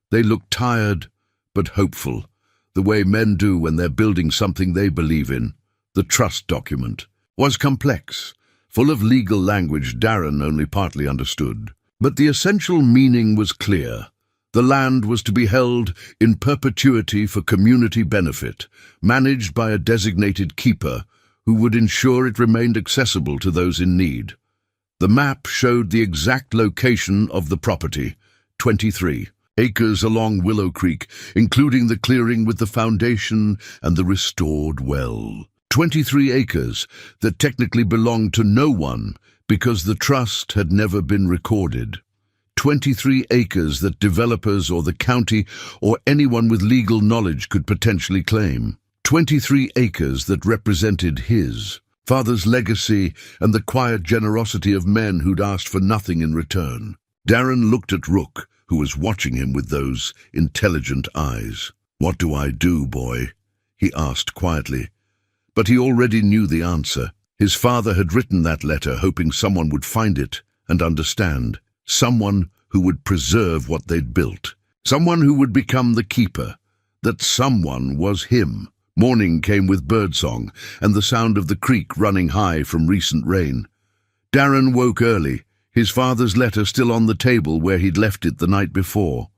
They looked tired, but hopeful, the way men do when they're building something they believe in. The trust document was complex, full of legal language Darren only partly understood. But the essential meaning was clear. The land was to be held in perpetuity for community benefit, managed by a designated keeper who would ensure it remained accessible to those in need. The map showed the exact location of the property, 23 acres along Willow Creek, including the clearing with the foundation and the restored well. 23 acres that technically belonged to no one because the trust had never been recorded. 23 acres that developers or the county or anyone with legal knowledge could potentially claim. 23 acres that represented his father's legacy and the quiet generosity of men who'd asked for nothing in return. Darren looked at Rook, who was watching him with those intelligent eyes. "What do I do, boy?" he asked quietly. But he already knew the answer. His father had written that letter hoping someone would find it and understand. someone who would preserve what they'd built, someone who would become the keeper. That someone was him. Morning came with birdsong and the sound of the creek running high from recent rain. Darren woke early, his father's letter still on the table where he'd left it the night before.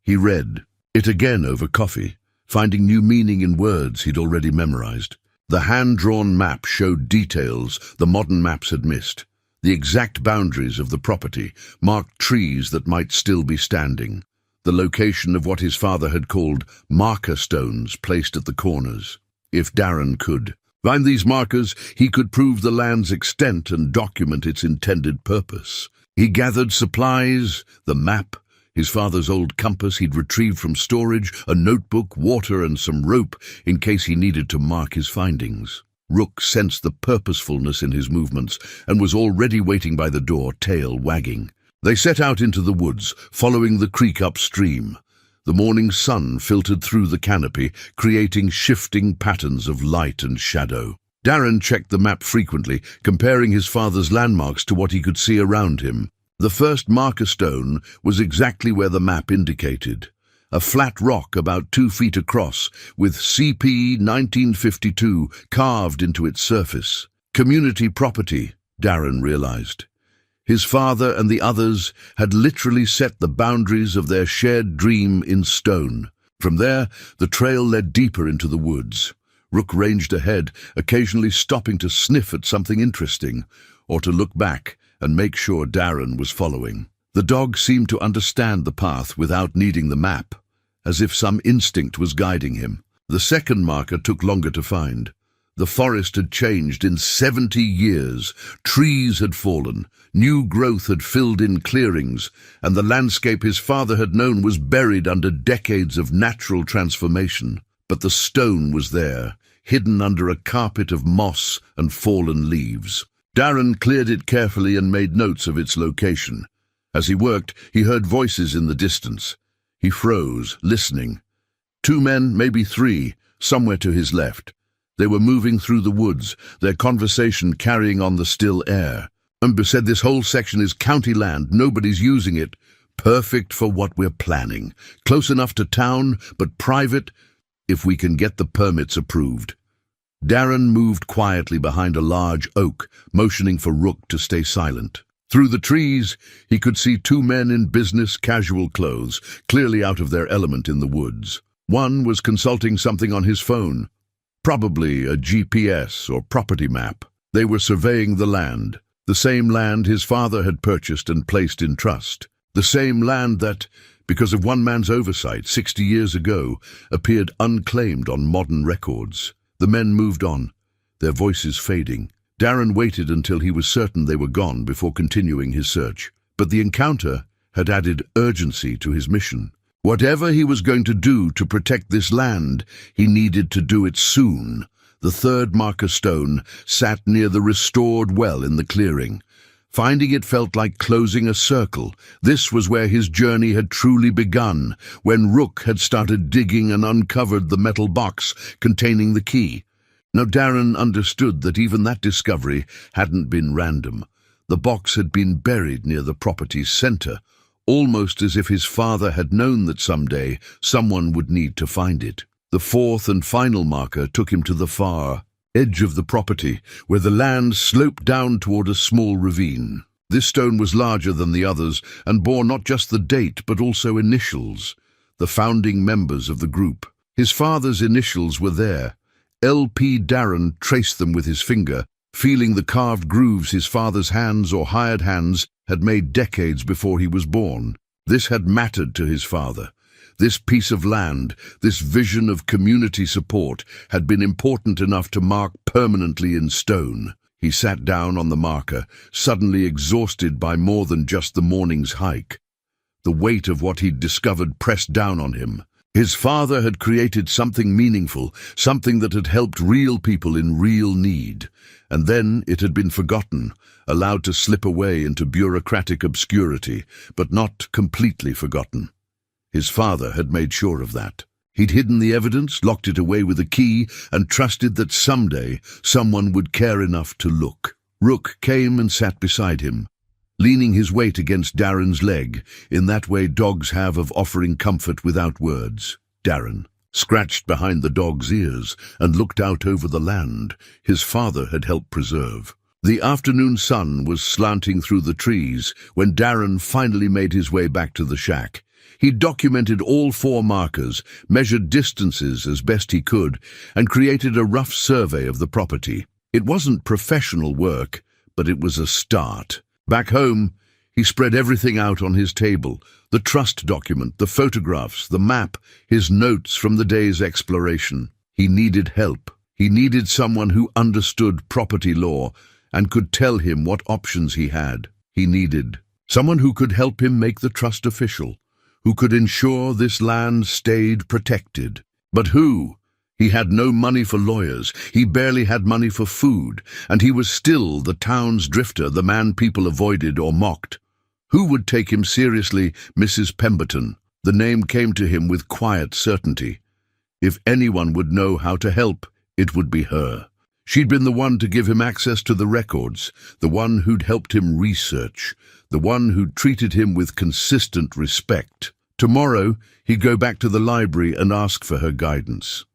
He read it again over coffee, finding new meaning in words he'd already memorized. The hand-drawn map showed details the modern maps had missed. The exact boundaries of the property marked trees that might still be standing. The location of what his father had called marker stones placed at the corners. If Darren could find these markers, he could prove the land's extent and document its intended purpose. He gathered supplies, the map, his father's old compass he'd retrieved from storage, a notebook, water, and some rope in case he needed to mark his findings. Rook sensed the purposefulness in his movements and was already waiting by the door, tail wagging. They set out into the woods, following the creek upstream. The morning sun filtered through the canopy, creating shifting patterns of light and shadow. Darren checked the map frequently, comparing his father's landmarks to what he could see around him. The first marker stone was exactly where the map indicated. A flat rock about 2 feet across, with CP 1952 carved into its surface. Community property, Darren realized. His father and the others had literally set the boundaries of their shared dream in stone. From there, the trail led deeper into the woods. Rook ranged ahead, occasionally stopping to sniff at something interesting, or to look back and make sure Darren was following. The dog seemed to understand the path without needing the map, as if some instinct was guiding him. The second marker took longer to find. The forest had changed in 70 years. Trees had fallen, new growth had filled in clearings, and the landscape his father had known was buried under decades of natural transformation. But the stone was there, hidden under a carpet of moss and fallen leaves. Darren cleared it carefully and made notes of its location. As he worked, he heard voices in the distance. He froze, listening. 2 men, maybe 3, somewhere to his left. They were moving through the woods, their conversation carrying on the still air. Umber said this whole section is county land, nobody's using it. Perfect for what we're planning. Close enough to town, but private, if we can get the permits approved. Darren moved quietly behind a large oak, motioning for Rook to stay silent. Through the trees, he could see 2 men in business casual clothes, clearly out of their element in the woods. One was consulting something on his phone, probably a GPS or property map. They were surveying the land, the same land his father had purchased and placed in trust. The same land that, because of one man's oversight 60 years ago, appeared unclaimed on modern records. The men moved on, their voices fading. Darren waited until he was certain they were gone before continuing his search. But the encounter had added urgency to his mission. Whatever he was going to do to protect this land, he needed to do it soon. The third marker stone sat near the restored well in the clearing. Finding it felt like closing a circle. This was where his journey had truly begun, when Rook had started digging and uncovered the metal box containing the key. Now Darren understood that even that discovery hadn't been random. The box had been buried near the property's center, almost as if his father had known that someday someone would need to find it. The fourth and final marker took him to the far edge of the property, where the land sloped down toward a small ravine. This stone was larger than the others and bore not just the date but also initials, the founding members of the group. His father's initials were there. L.P. Darren traced them with his finger, feeling the carved grooves his father's hands or hired hands had made decades before he was born. This had mattered to his father. This piece of land, this vision of community support, had been important enough to mark permanently in stone. He sat down on the marker, suddenly exhausted by more than just the morning's hike. The weight of what he'd discovered pressed down on him. His father had created something meaningful, something that had helped real people in real need. And then it had been forgotten, allowed to slip away into bureaucratic obscurity, but not completely forgotten. His father had made sure of that. He'd hidden the evidence, locked it away with a key, and trusted that someday someone would care enough to look. Rook came and sat beside him. leaning his weight against Darren's leg, in that way dogs have of offering comfort without words. Darren scratched behind the dog's ears and looked out over the land his father had helped preserve. The afternoon sun was slanting through the trees when Darren finally made his way back to the shack. He documented all 4 markers, measured distances as best he could, and created a rough survey of the property. It wasn't professional work, but it was a start. Back home, he spread everything out on his table: the trust document, the photographs, the map, his notes from the day's exploration. He needed help. He needed someone who understood property law and could tell him what options he had. He needed someone who could help him make the trust official, who could ensure this land stayed protected. But who? He had no money for lawyers, he barely had money for food, and he was still the town's drifter, the man people avoided or mocked. Who would take him seriously? Mrs. Pemberton. The name came to him with quiet certainty. If anyone would know how to help, it would be her. She'd been the one to give him access to the records, the one who'd helped him research, the one who'd treated him with consistent respect. Tomorrow, he'd go back to the library and ask for her guidance.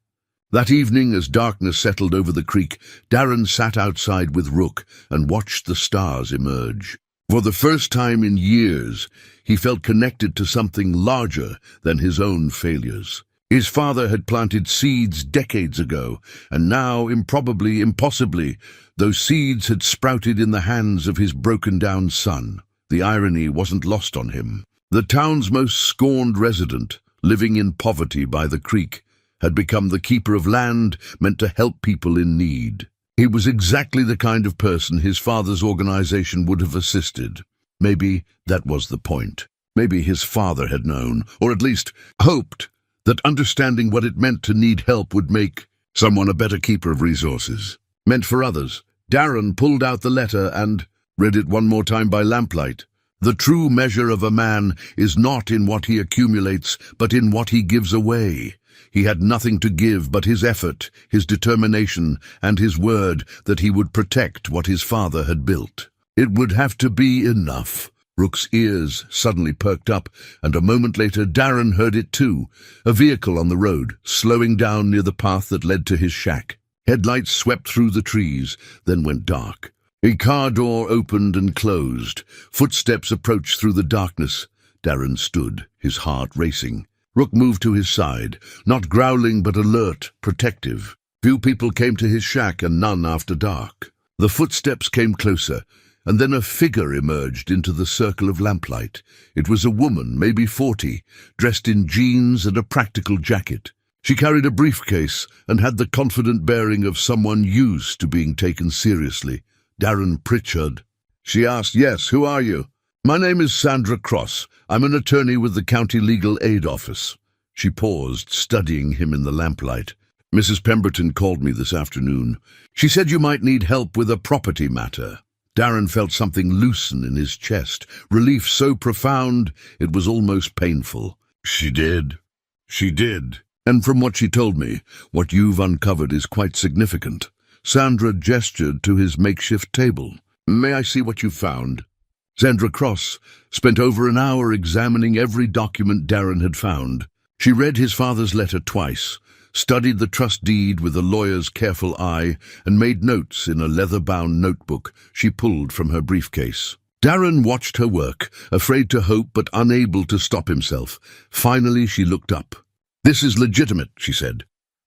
That evening, as darkness settled over the creek, Darren sat outside with Rook and watched the stars emerge. For the first time in years, he felt connected to something larger than his own failures. His father had planted seeds decades ago, and now, impossibly, those seeds had sprouted in the hands of his broken-down son. The irony wasn't lost on him. The town's most scorned resident, living in poverty by the creek, had become the keeper of land meant to help people in need. He was exactly the kind of person his father's organization would have assisted. Maybe that was the point. Maybe his father had known, or at least hoped, that understanding what it meant to need help would make someone a better keeper of resources. Meant for others. Darren pulled out the letter and read it one more time by lamplight. The true measure of a man is not in what he accumulates, but in what he gives away. He had nothing to give but his effort, his determination, and his word that he would protect what his father had built. It would have to be enough. Rook's ears suddenly perked up, and a moment later Darren heard it too, a vehicle on the road, slowing down near the path that led to his shack. Headlights swept through the trees, then went dark. A car door opened and closed. Footsteps approached through the darkness. Darren stood, his heart racing. Rook moved to his side, not growling but alert, protective. Few people came to his shack, and none after dark. The footsteps came closer, and then a figure emerged into the circle of lamplight. It was a woman, maybe 40, dressed in jeans and a practical jacket. She carried a briefcase and had the confident bearing of someone used to being taken seriously. Darren Pritchard. She asked, "Yes, who are you?" "My name is Sandra Cross. I'm an attorney with the County Legal Aid Office." She paused, studying him in the lamplight. "Mrs. Pemberton called me this afternoon. She said you might need help with a property matter." Darren felt something loosen in his chest, relief so profound it was almost painful. "She did. She did. And from what she told me, what you've uncovered is quite significant." Sandra gestured to his makeshift table. "May I see what you found?" Sandra Cross spent over an hour examining every document Darren had found. She read his father's letter twice, studied the trust deed with a lawyer's careful eye, and made notes in a leather-bound notebook she pulled from her briefcase. Darren watched her work, afraid to hope but unable to stop himself. Finally she looked up. "This is legitimate," she said.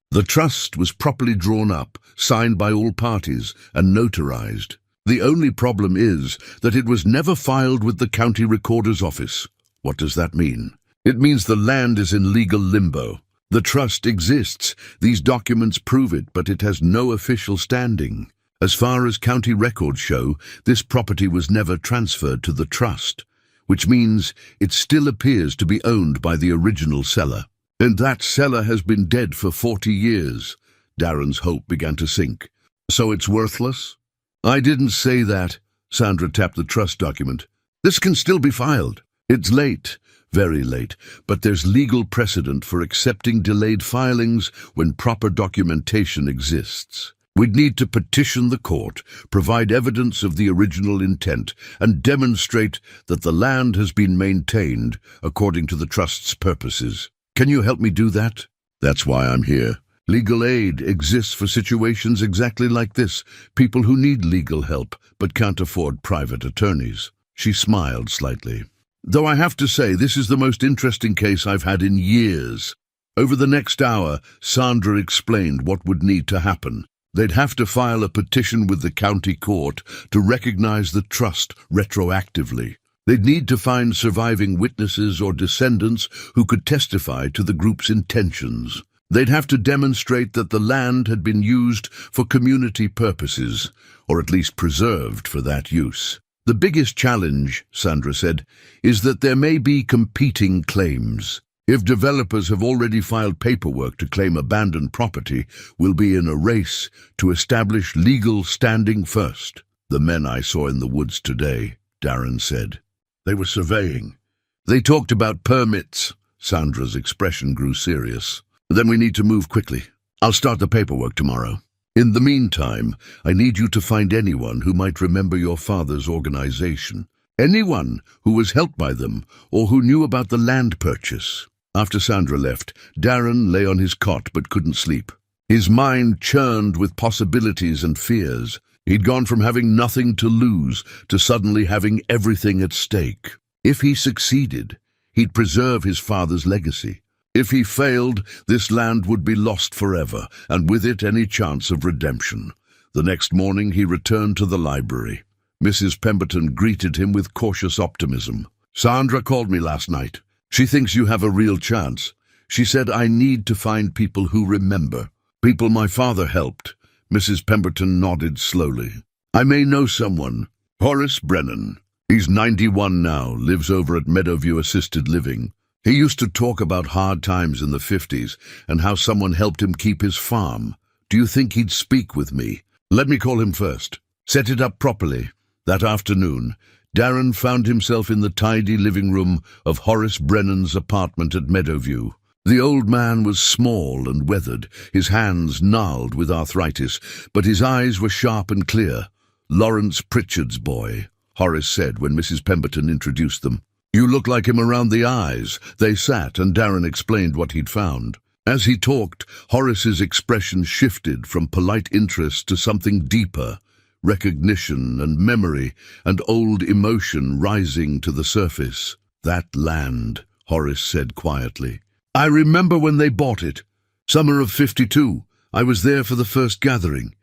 The trust was properly drawn up, signed by all parties, and notarized. The only problem is that it was never filed with the county recorder's office. What does that mean? It means the land is in legal limbo. The trust exists, these documents prove it, but it has no official standing. As far as county records show, this property was never transferred to the trust, which means it still appears to be owned by the original seller. And that seller has been dead for 40 years. Darren's hope began to sink. "So it's worthless?" "I didn't say that." Sandra tapped the trust document. "This can still be filed. It's late, very late, but there's legal precedent for accepting delayed filings when proper documentation exists. We'd need to petition the court, provide evidence of the original intent, and demonstrate that the land has been maintained according to the trust's purposes. Can you help me do that? That's why I'm here. Legal aid exists for situations exactly like this, people who need legal help but can't afford private attorneys. She smiled slightly. Though I have to say, this is the most interesting case I've had in years. Over the next hour, Sandra explained what would need to happen. They'd have to file a petition with the county court to recognize the trust retroactively. They'd need to find surviving witnesses or descendants who could testify to the group's intentions. They'd have to demonstrate that the land had been used for community purposes, or at least preserved for that use. The biggest challenge, Sandra said, is that there may be competing claims. If developers have already filed paperwork to claim abandoned property, we'll be in a race to establish legal standing first. The men I saw in the woods today, Darren said. They were surveying. They talked about permits. Sandra's expression grew serious. Then we need to move quickly. I'll start the paperwork tomorrow. In the meantime, I need you to find anyone who might remember your father's organization. Anyone who was helped by them or who knew about the land purchase. After Sandra left, Darren lay on his cot but couldn't sleep. His mind churned with possibilities and fears. He'd gone from having nothing to lose to suddenly having everything at stake. If he succeeded, he'd preserve his father's legacy. If he failed, this land would be lost forever, and with it any chance of redemption. The next morning he returned to the library. Mrs. Pemberton greeted him with cautious optimism. Sandra called me last night. She thinks you have a real chance. She said I need to find people who remember. People my father helped. Mrs. Pemberton nodded slowly. I may know someone. Horace Brennan. He's 91 now, lives over at Meadowview Assisted Living. He used to talk about hard times in the 50s and how someone helped him keep his farm. Do you think he'd speak with me? Let me call him first. Set it up properly. That afternoon, Darren found himself in the tidy living room of Horace Brennan's apartment at Meadowview. The old man was small and weathered, his hands gnarled with arthritis, but his eyes were sharp and clear. Lawrence Pritchard's boy, Horace said when Mrs. Pemberton introduced them. You look like him around the eyes. They sat, and Darren explained what he'd found. As he talked, Horace's expression shifted from polite interest to something deeper, recognition and memory and old emotion rising to the surface. That land, Horace said quietly. I remember when they bought it. Summer of 52. I was there for the first gathering.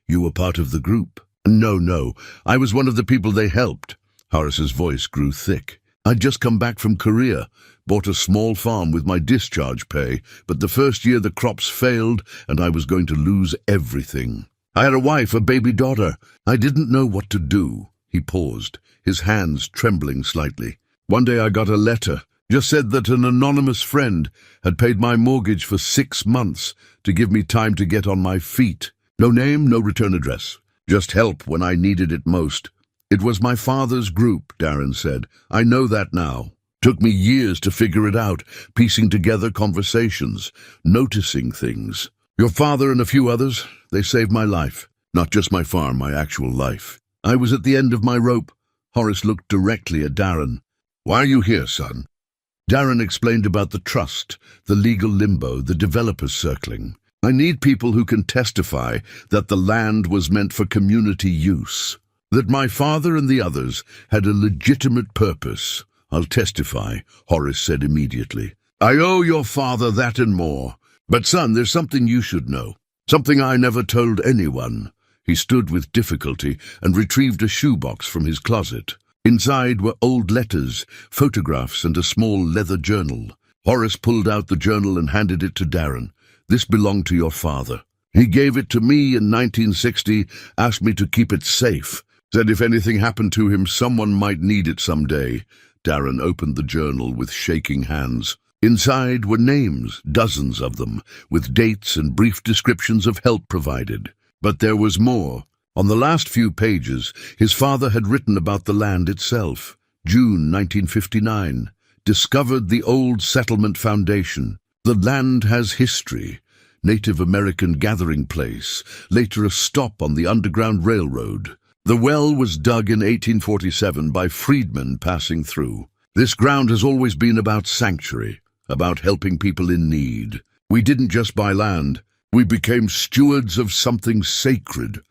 You were part of the group. No. I was one of the people they helped. Horace's voice grew thick. I'd just come back from Korea, bought a small farm with my discharge pay, but the first year the crops failed and I was going to lose everything. I had a wife, a baby daughter. I didn't know what to do. He paused, his hands trembling slightly. One day I got a letter, just said that an anonymous friend had paid my mortgage for 6 months to give me time to get on my feet. No name, no return address. Just help when I needed it most. It was my father's group, Darren said. I know that now. Took me years to figure it out, piecing together conversations, noticing things. Your father and a few others, they saved my life. Not just my farm, my actual life. I was at the end of my rope. Horace looked directly at Darren. Why are you here, son? Darren explained about the trust, the legal limbo, the developers circling. I need people who can testify that the land was meant for community use. That my father and the others had a legitimate purpose. I'll testify, Horace said immediately. I owe your father that and more. But son, there's something you should know. Something I never told anyone. He stood with difficulty and retrieved a shoebox from his closet. Inside were old letters, photographs and a small leather journal. Horace pulled out the journal and handed it to Darren. This belonged to your father. He gave it to me in 1960, asked me to keep it safe. Said if anything happened to him, someone might need it someday. Darren opened the journal with shaking hands. Inside were names, dozens of them, with dates and brief descriptions of help provided. But there was more. On the last few pages, his father had written about the land itself. June 1959. Discovered the old settlement foundation. The land has history. Native American gathering place, later a stop on the Underground Railroad. The well was dug in 1847 by freedmen passing through. This ground has always been about sanctuary, about helping people in need. We didn't just buy land, we became stewards of something sacred.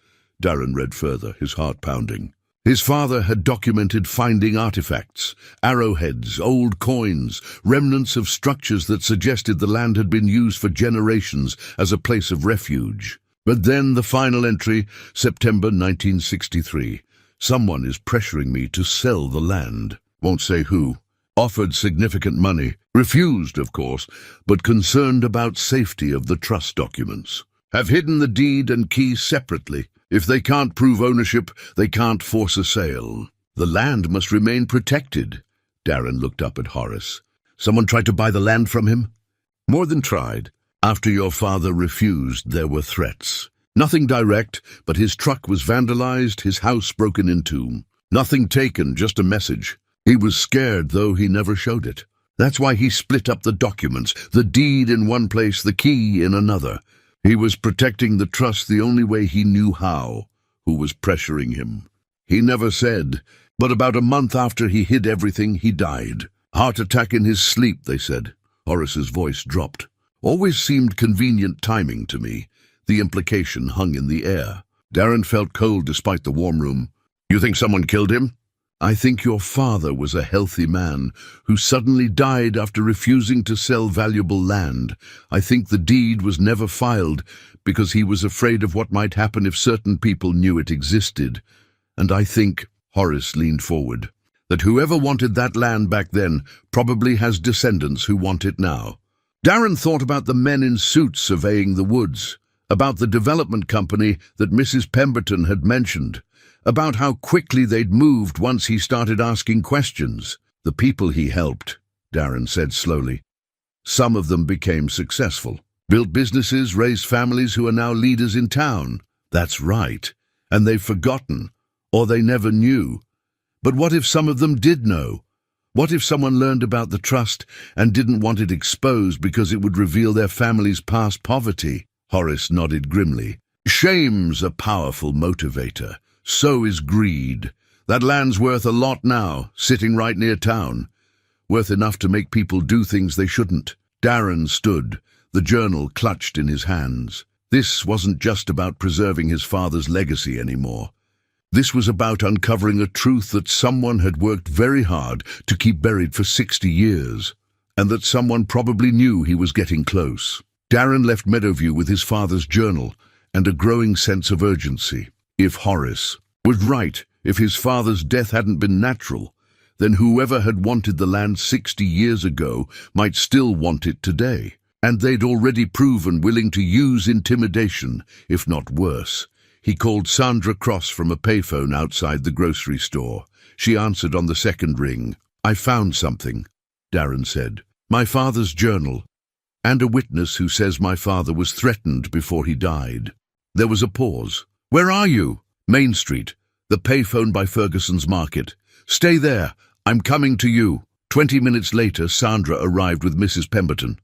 Darren read further, his heart pounding. His father had documented finding artifacts, arrowheads, old coins, remnants of structures that suggested the land had been used for generations as a place of refuge. But then the final entry, September 1963. Someone is pressuring me to sell the land. Won't say who. Offered significant money. Refused, of course, but concerned about safety of the trust documents. Have hidden the deed and key separately. If they can't prove ownership, they can't force a sale. The land must remain protected. Darren looked up at Horace. Someone tried to buy the land from him? More than tried. After your father refused, there were threats. Nothing direct, but his truck was vandalized, his house broken into. Nothing taken, just a message. He was scared, though he never showed it. That's why he split up the documents, the deed in one place, the key in another. He was protecting the trust the only way he knew how. Who was pressuring him? He never said, but about a month after he hid everything, he died. Heart attack in his sleep, they said. Horace's voice dropped. Always seemed convenient timing to me. The implication hung in the air. Darren felt cold despite the warm room. You think someone killed him? I think your father was a healthy man who suddenly died after refusing to sell valuable land. I think the deed was never filed because he was afraid of what might happen if certain people knew it existed. And I think, Horace leaned forward, that whoever wanted that land back then probably has descendants who want it now. Darren thought about the men in suits surveying the woods, about the development company that Mrs. Pemberton had mentioned, about how quickly they'd moved once he started asking questions. The people he helped, Darren said slowly. Some of them became successful, built businesses, raised families who are now leaders in town. That's right. And they've forgotten, or they never knew. But what if some of them did know? What if someone learned about the trust and didn't want it exposed because it would reveal their family's past poverty? Horace nodded grimly. Shame's a powerful motivator. So is greed. That land's worth a lot now, sitting right near town. Worth enough to make people do things they shouldn't. Darren stood, the journal clutched in his hands. This wasn't just about preserving his father's legacy anymore. This was about uncovering a truth that someone had worked very hard to keep buried for 60 years, and that someone probably knew he was getting close. Darren left Meadowview with his father's journal and a growing sense of urgency. If Horace was right, if his father's death hadn't been natural, then whoever had wanted the land 60 years ago might still want it today. And they'd already proven willing to use intimidation, if not worse. He called Sandra Cross from a payphone outside the grocery store. She answered on the second ring. I found something, Darren said. My father's journal, and a witness who says my father was threatened before he died. There was a pause. Where are you? Main Street, the payphone by Ferguson's Market. Stay there. I'm coming to you. 20 minutes later, Sandra arrived with Mrs. Pemberton.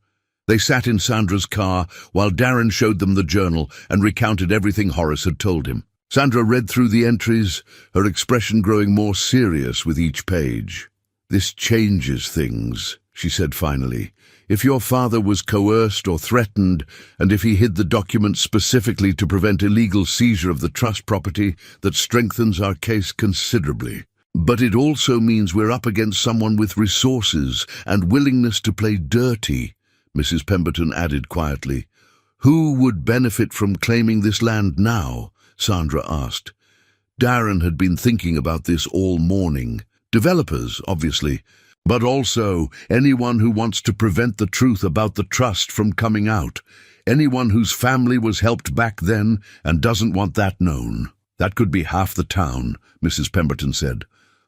They sat in Sandra's car while Darren showed them the journal and recounted everything Horace had told him. Sandra read through the entries, her expression growing more serious with each page. This changes things, she said finally. If your father was coerced or threatened, and if he hid the documents specifically to prevent illegal seizure of the trust property, that strengthens our case considerably. But it also means we're up against someone with resources and willingness to play dirty, Mrs. Pemberton added quietly. Who would benefit from claiming this land now? Sandra asked. Darren had been thinking about this all morning. Developers, obviously, but also anyone who wants to prevent the truth about the trust from coming out. Anyone whose family was helped back then and doesn't want that known. That could be half the town, Mrs. Pemberton said.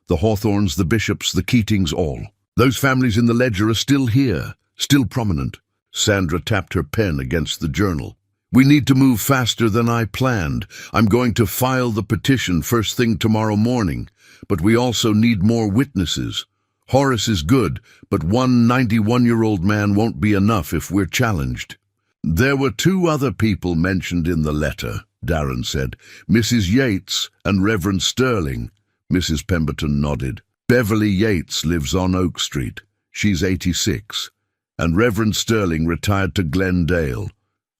The Hawthorns, the Bishops, the Keatings, all. Those families in the ledger are still here, still prominent. Sandra tapped her pen against the journal. We need to move faster than I planned. I'm going to file the petition first thing tomorrow morning, but we also need more witnesses. Horace is good, but one 91-year-old man won't be enough if we're challenged. There were two other people mentioned in the letter, Darren said. Mrs. Yates and Reverend Sterling. Mrs. Pemberton nodded. Beverly Yates lives on Oak Street. She's 86. And Reverend Sterling retired to Glendale,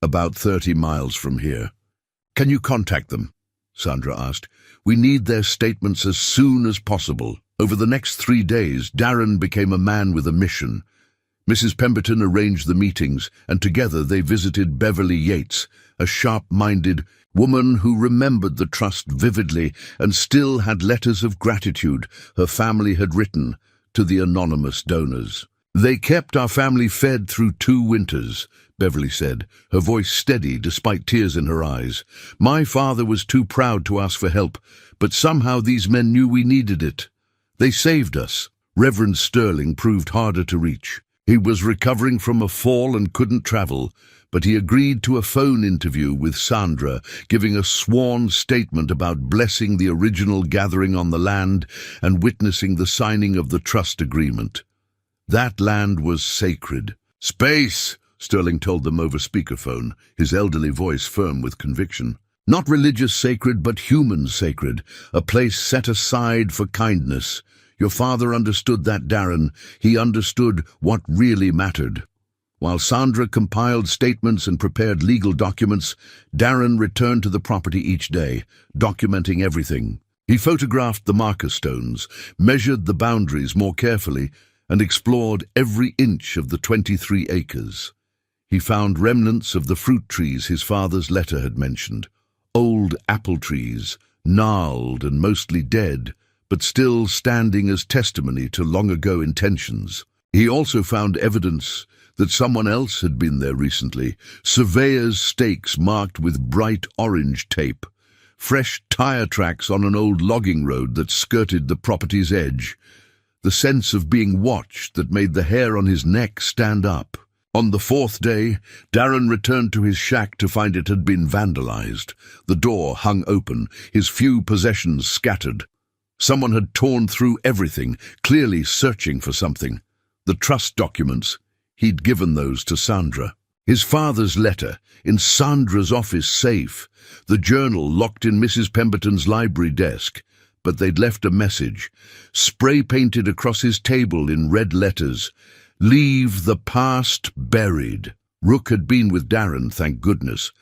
about 30 miles from here. Can you contact them? Sandra asked. We need their statements as soon as possible. Over the next 3 days, Darren became a man with a mission. Mrs. Pemberton arranged the meetings, and together they visited Beverly Yates, a sharp-minded woman who remembered the trust vividly and still had letters of gratitude her family had written to the anonymous donors. They kept our family fed through 2 winters, Beverly said, her voice steady despite tears in her eyes. My father was too proud to ask for help, but somehow these men knew we needed it. They saved us. Reverend Sterling proved harder to reach. He was recovering from a fall and couldn't travel, but he agreed to a phone interview with Sandra, giving a sworn statement about blessing the original gathering on the land and witnessing the signing of the trust agreement. That land was sacred. Space, Sterling told them over speakerphone, his elderly voice firm with conviction. Not religious sacred, but human sacred, a place set aside for kindness. Your father understood that, Darren. He understood what really mattered. While Sandra compiled statements and prepared legal documents, Darren returned to the property each day, documenting everything. He photographed the marker stones, measured the boundaries more carefully, and explored every inch of the 23 acres. He found remnants of the fruit trees his father's letter had mentioned, old apple trees, gnarled and mostly dead, but still standing as testimony to long-ago intentions. He also found evidence that someone else had been there recently, surveyor's stakes marked with bright orange tape, fresh tire tracks on an old logging road that skirted the property's edge, the sense of being watched that made the hair on his neck stand up. On the 4th day, Darren returned to his shack to find it had been vandalized. The door hung open, his few possessions scattered. Someone had torn through everything, clearly searching for something. The trust documents, he'd given those to Sandra. His father's letter, in Sandra's office safe. The journal locked in Mrs. Pemberton's library desk. But they'd left a message, spray-painted across his table in red letters. Leave the past buried. Rook had been with Darren, thank goodness.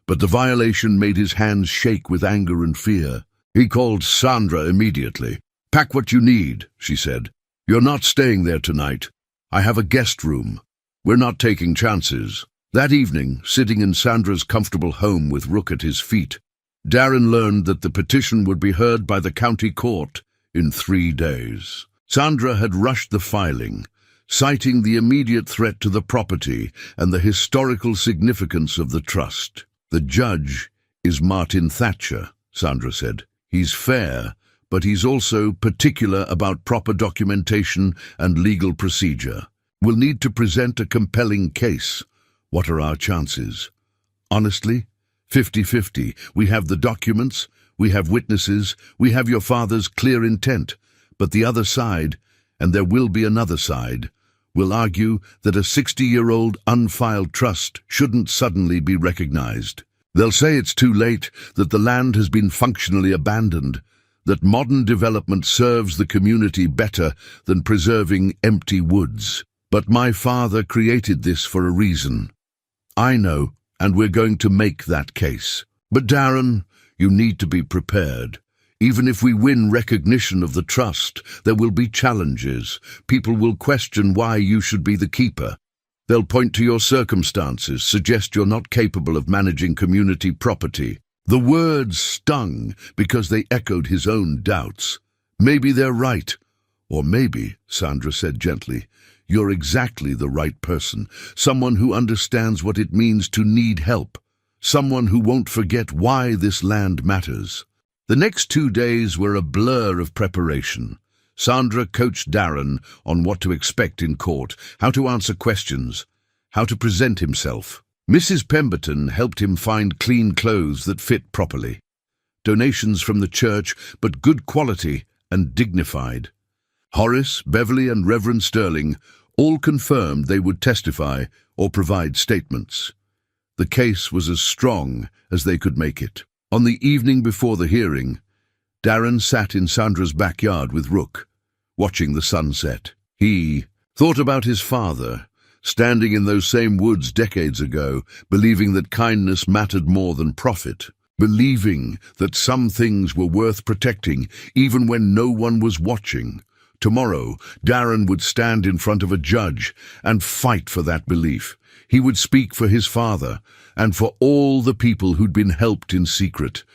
But the violation made his hands shake with anger and fear. He called Sandra immediately. Pack what you need, she said. You're not staying there tonight. I have a guest room. We're not taking chances. That evening, sitting in Sandra's comfortable home with Rook at his feet, Darren learned that the petition would be heard by the county court in 3 days. Sandra had rushed the filing, citing the immediate threat to the property and the historical significance of the trust. The judge is Martin Thatcher, Sandra said. He's fair, but he's also particular about proper documentation and legal procedure. We'll need to present a compelling case. What are our chances? Honestly, 50-50. We have the documents, we have witnesses, we have your father's clear intent. But the other side, and there will be another side, will argue that a 60-year-old unfiled trust shouldn't suddenly be recognized. They'll say it's too late, that the land has been functionally abandoned, that modern development serves the community better than preserving empty woods. But my father created this for a reason. I know, and we're going to make that case. But Darren, you need to be prepared. Even if we win recognition of the trust, there will be challenges. People will question why you should be the keeper. They'll point to your circumstances, suggest you're not capable of managing community property. The words stung because they echoed his own doubts. Maybe they're right. Or maybe, Sandra said gently, you're exactly the right person. Someone who understands what it means to need help. Someone who won't forget why this land matters. The next 2 days were a blur of preparation. Sandra coached Darren on what to expect in court, how to answer questions, how to present himself. Mrs. Pemberton helped him find clean clothes that fit properly. Donations from the church, but good quality and dignified. Horace, Beverly, and Reverend Sterling all confirmed they would testify or provide statements. The case was as strong as they could make it. On the evening before the hearing, Darren sat in Sandra's backyard with Rook, watching the sunset. He thought about his father, standing in those same woods decades ago, believing that kindness mattered more than profit, believing that some things were worth protecting even when no one was watching. Tomorrow, Darren would stand in front of a judge and fight for that belief. He would speak for his father and for all the people who'd been helped in secret.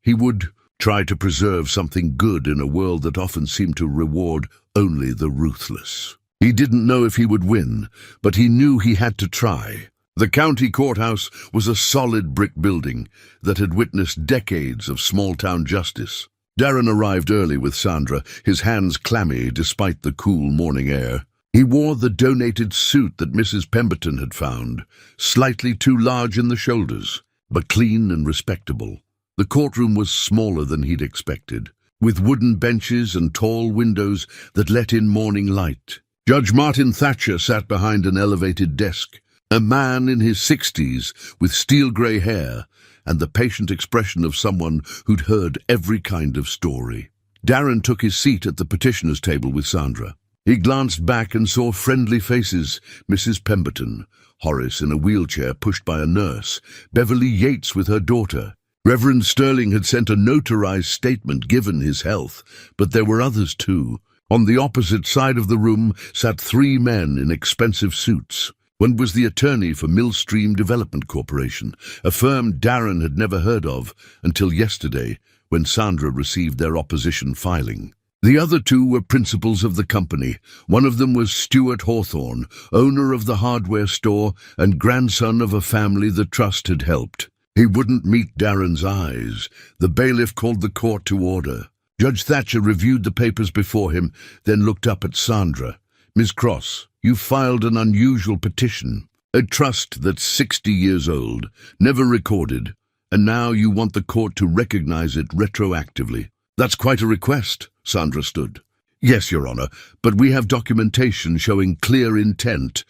He would try to preserve something good in a world that often seemed to reward only the ruthless. He didn't know if he would win, but he knew he had to try. The county courthouse was a solid brick building that had witnessed decades of small-town justice. Darren arrived early with Sandra, his hands clammy despite the cool morning air. He wore the donated suit that Mrs. Pemberton had found, slightly too large in the shoulders, but clean and respectable. The courtroom was smaller than he'd expected, with wooden benches and tall windows that let in morning light. Judge Martin Thatcher sat behind an elevated desk, a man in his 60s with steel-grey hair and the patient expression of someone who'd heard every kind of story. Darren took his seat at the petitioner's table with Sandra. He glanced back and saw friendly faces: Mrs. Pemberton, Horace in a wheelchair pushed by a nurse, Beverly Yates with her daughter. Reverend Sterling had sent a notarized statement given his health, but there were others too. On the opposite side of the room sat 3 men in expensive suits. One was the attorney for Millstream Development Corporation, a firm Darren had never heard of until yesterday when Sandra received their opposition filing. The other 2 were principals of the company. One of them was Stuart Hawthorne, owner of the hardware store and grandson of a family the trust had helped. He wouldn't meet Darren's eyes. The bailiff called the court to order. Judge Thatcher reviewed the papers before him, then looked up at Sandra. "Ms. Cross, you filed an unusual petition, a trust that's 60 years old, never recorded, and now you want the court to recognize it retroactively." "That's quite a request," Sandra stood. "Yes, Your Honor, but we have documentation showing clear intent,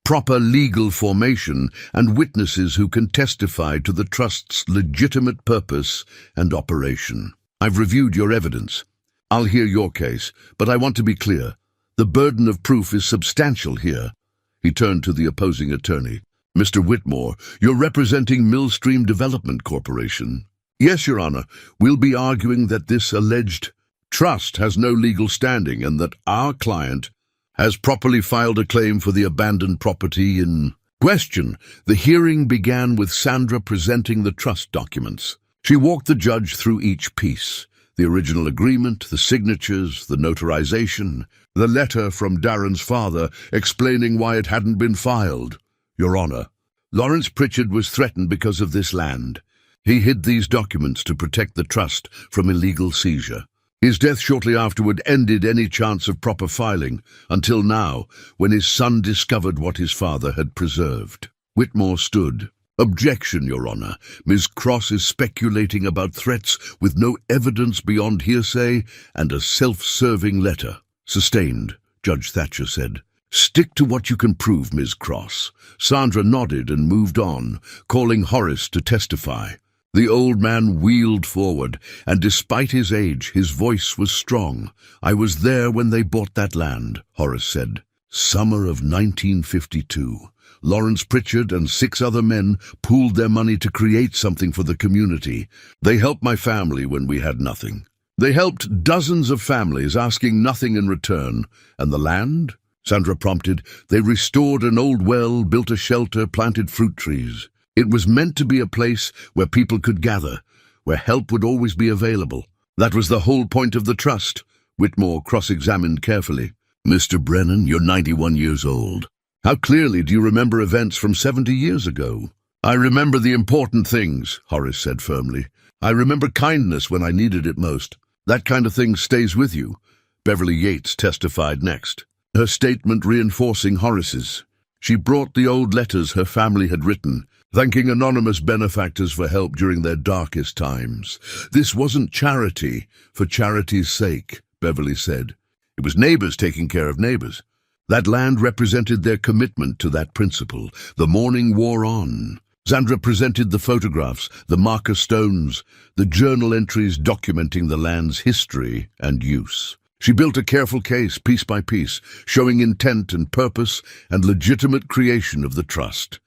proper legal formation, and witnesses who can testify to the trust's legitimate purpose and operation. I've reviewed your evidence. I'll hear your case, but I want to be clear. The burden of proof is substantial here." He turned to the opposing attorney. "Mr. Whitmore, you're representing Millstream Development Corporation." "Yes, Your Honor. We'll be arguing that this alleged trust has no legal standing and that our client has properly filed a claim for the abandoned property in question." The hearing began with Sandra presenting the trust documents. She walked the judge through each piece: the original agreement, the signatures, the notarization, the letter from Darren's father explaining why it hadn't been filed. "Your Honor, Lawrence Pritchard was threatened because of this land. He hid these documents to protect the trust from illegal seizure. His death shortly afterward ended any chance of proper filing, until now, when his son discovered what his father had preserved." Whitmore stood. "Objection, Your Honor. Ms. Cross is speculating about threats with no evidence beyond hearsay and a self-serving letter." "Sustained," Judge Thatcher said. "Stick to what you can prove, Ms. Cross." Sandra nodded and moved on, calling Horace to testify. The old man wheeled forward, and despite his age, his voice was strong. "I was there when they bought that land," Horace said. "Summer of 1952. Lawrence Pritchard and 6 other men pooled their money to create something for the community. They helped my family when we had nothing. They helped dozens of families asking nothing in return. And the land?" Sandra prompted. "They restored an old well, built a shelter, planted fruit trees. It was meant to be a place where people could gather, where help would always be available. That was the whole point of the trust." Whitmore cross-examined carefully. "Mr. Brennan, you're 91 years old. How clearly do you remember events from 70 years ago?" "I remember the important things," Horace said firmly. "I remember kindness when I needed it most. That kind of thing stays with you." Beverly Yates testified next, her statement reinforcing Horace's. She brought the old letters her family had written, thanking anonymous benefactors for help during their darkest times. "This wasn't charity for charity's sake," Beverly said. "It was neighbors taking care of neighbors. That land represented their commitment to that principle." The morning wore on. Sandra presented the photographs, the marker stones, the journal entries documenting the land's history and use. She built a careful case, piece by piece, showing intent and purpose and legitimate creation of the trust.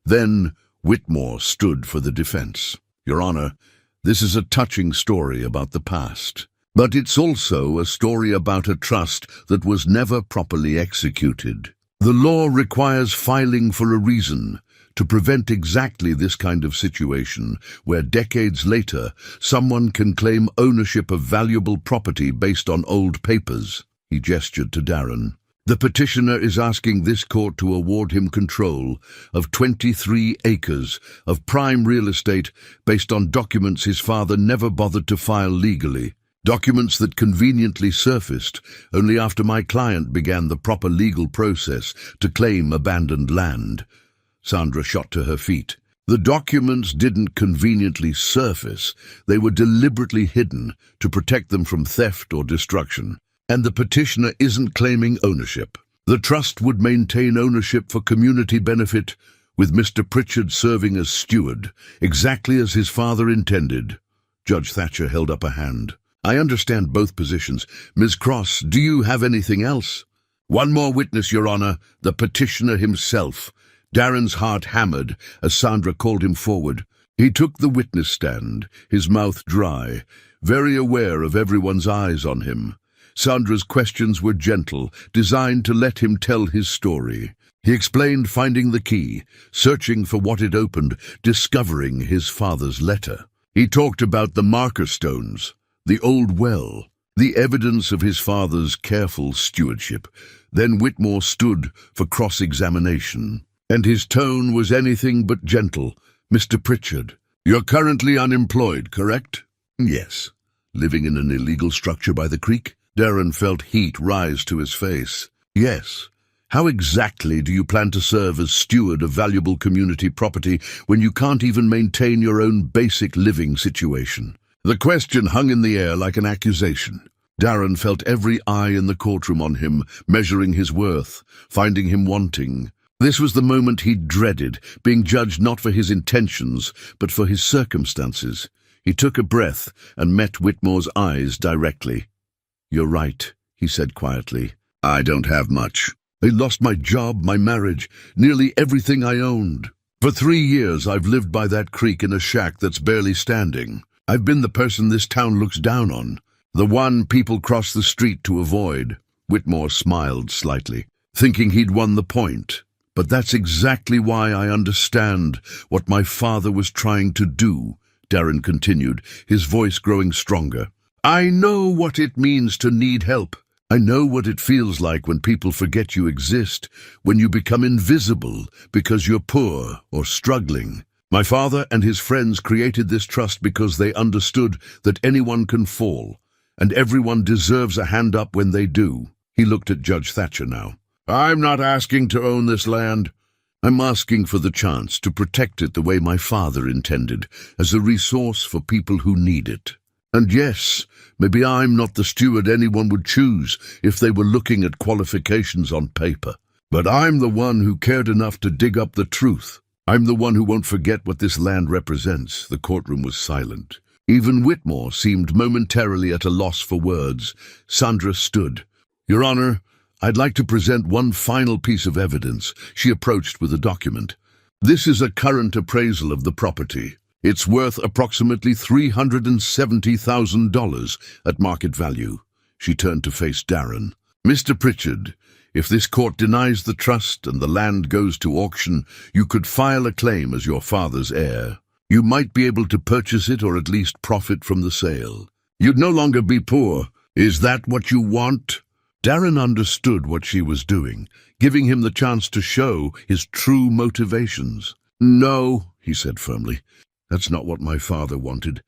Then Whitmore stood for the defense. Your Honor, this is a touching story about the past. But it's also a story about a trust that was never properly executed. The law requires filing for a reason, to prevent exactly this kind of situation where decades later someone can claim ownership of valuable property based on old papers. He gestured to Darren. The petitioner is asking this court to award him control of 23 acres of prime real estate based on documents his father never bothered to file legally. Documents that conveniently surfaced only after my client began the proper legal process to claim abandoned land. Sandra shot to her feet. The documents didn't conveniently surface. They were deliberately hidden to protect them from theft or destruction. And the petitioner isn't claiming ownership. The trust would maintain ownership for community benefit, with Mr. Pritchard serving as steward, exactly as his father intended. Judge Thatcher held up a hand. I understand both positions. Ms. Cross, do you have anything else? One more witness, Your Honor, the petitioner himself. Darren's heart hammered as Sandra called him forward. He took the witness stand, his mouth dry, very aware of everyone's eyes on him. Sandra's questions were gentle, designed to let him tell his story. He explained finding the key, searching for what it opened, discovering his father's letter. He talked about the marker stones, the old well, the evidence of his father's careful stewardship. Then Whitmore stood for cross-examination, and his tone was anything but gentle. Mr. Pritchard, you're currently unemployed, correct? Yes. Living in an illegal structure by the creek? Darren felt heat rise to his face. Yes. How exactly do you plan to serve as steward of valuable community property when you can't even maintain your own basic living situation? The question hung in the air like an accusation. Darren felt every eye in the courtroom on him, measuring his worth, finding him wanting. This was the moment he dreaded, being judged not for his intentions, but for his circumstances. He took a breath and met Whitmore's eyes directly. You're right, he said quietly. I don't have much. I lost my job, my marriage, nearly everything I owned. For 3 years I've lived by that creek in a shack that's barely standing. I've been the person this town looks down on, the one people cross the street to avoid. Whitmore smiled slightly, thinking he'd won the point. But that's exactly why I understand what my father was trying to do, Darren continued, his voice growing stronger. I know what it means to need help. I know what it feels like when people forget you exist, when you become invisible because you're poor or struggling. My father and his friends created this trust because they understood that anyone can fall, and everyone deserves a hand up when they do. He looked at Judge Thatcher now. I'm not asking to own this land. I'm asking for the chance to protect it the way my father intended, as a resource for people who need it. And yes, maybe I'm not the steward anyone would choose if they were looking at qualifications on paper. But I'm the one who cared enough to dig up the truth. I'm the one who won't forget what this land represents. The courtroom was silent. Even Whitmore seemed momentarily at a loss for words. Sandra stood. Your Honor, I'd like to present one final piece of evidence. She approached with a document. This is a current appraisal of the property. It's worth approximately $370,000 at market value. She turned to face Darren. Mr. Pritchard, if this court denies the trust and the land goes to auction, you could file a claim as your father's heir. You might be able to purchase it or at least profit from the sale. You'd no longer be poor. Is that what you want? Darren understood what she was doing, giving him the chance to show his true motivations. No, he said firmly. That's not what my father wanted.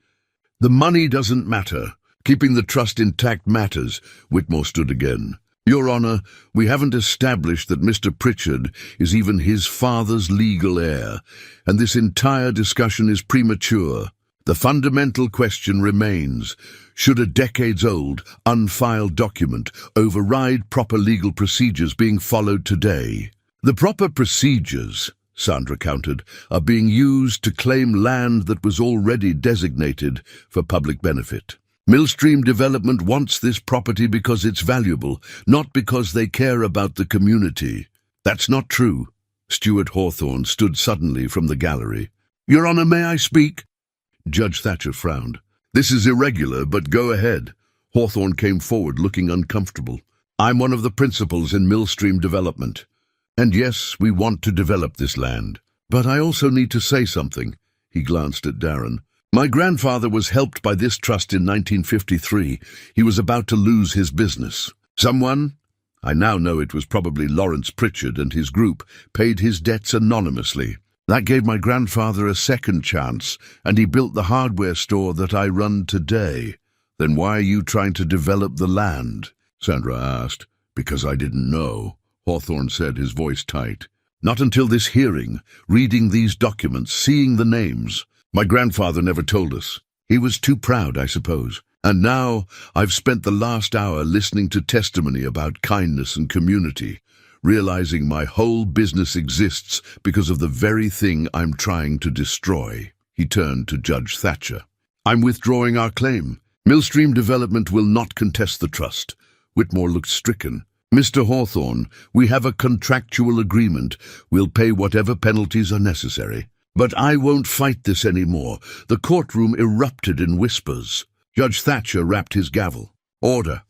The money doesn't matter. Keeping the trust intact matters. Whitmore stood again. Your Honor, we haven't established that Mr. Pritchard is even his father's legal heir, and this entire discussion is premature. The fundamental question remains, should a decades-old, unfiled document override proper legal procedures being followed today? The proper procedures, Sandra countered, are being used to claim land that was already designated for public benefit. Millstream Development wants this property because it's valuable, not because they care about the community. That's not true. Stuart Hawthorne stood suddenly from the gallery. Your Honor, may I speak? Judge Thatcher frowned. This is irregular, but go ahead. Hawthorne came forward, looking uncomfortable. I'm one of the principals in Millstream Development. And yes, we want to develop this land. But I also need to say something. He glanced at Darren. My grandfather was helped by this trust in 1953. He was about to lose his business. Someone, I now know it was probably Lawrence Pritchard and his group, paid his debts anonymously. That gave my grandfather a second chance, and he built the hardware store that I run today. Then why are you trying to develop the land? Sandra asked. Because I didn't know, Hawthorne said, his voice tight. Not until this hearing, reading these documents, seeing the names. My grandfather never told us. He was too proud, I suppose. And now I've spent the last hour listening to testimony about kindness and community, realizing my whole business exists because of the very thing I'm trying to destroy. He turned to Judge Thatcher. I'm withdrawing our claim. Millstream Development will not contest the trust. Whitmore looked stricken. Mr. Hawthorne, we have a contractual agreement. We'll pay whatever penalties are necessary. But I won't fight this anymore. The courtroom erupted in whispers. Judge Thatcher rapped his gavel. Order.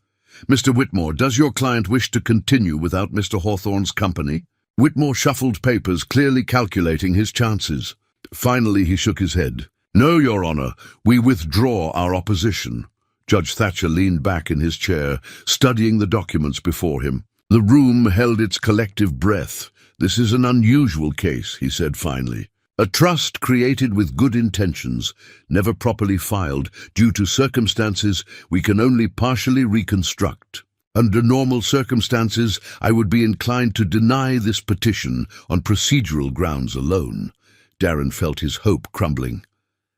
Mr. Whitmore, does your client wish to continue without Mr. Hawthorne's company? Whitmore shuffled papers, clearly calculating his chances. Finally, he shook his head. No, Your Honor, we withdraw our opposition. Judge Thatcher leaned back in his chair, studying the documents before him. The room held its collective breath. This is an unusual case, he said finally. A trust created with good intentions, never properly filed, due to circumstances we can only partially reconstruct. Under normal circumstances, I would be inclined to deny this petition on procedural grounds alone. Darren felt his hope crumbling.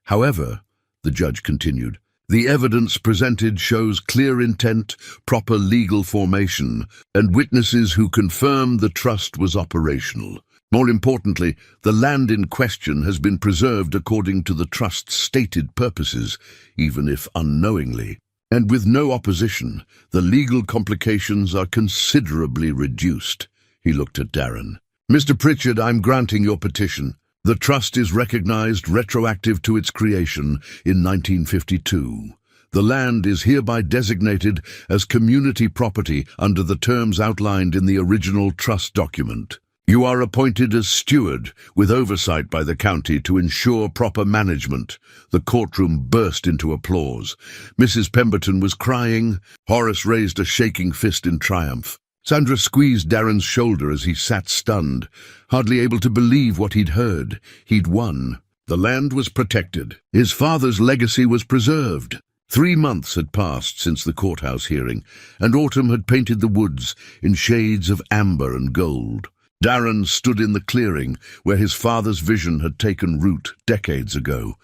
However, the judge continued, the evidence presented shows clear intent, proper legal formation, and witnesses who confirm the trust was operational. More importantly, the land in question has been preserved according to the trust's stated purposes, even if unknowingly. And with no opposition, the legal complications are considerably reduced. He looked at Darren. Mr. Pritchard, I'm granting your petition. The trust is recognized retroactive to its creation in 1952. The land is hereby designated as community property under the terms outlined in the original trust document. You are appointed as steward, with oversight by the county to ensure proper management. The courtroom burst into applause. Mrs. Pemberton was crying. Horace raised a shaking fist in triumph. Sandra squeezed Darren's shoulder as he sat stunned, hardly able to believe what he'd heard. He'd won. The land was protected. His father's legacy was preserved. 3 months had passed since the courthouse hearing, and autumn had painted the woods in shades of amber and gold. Darren stood in the clearing where his father's vision had taken root decades ago,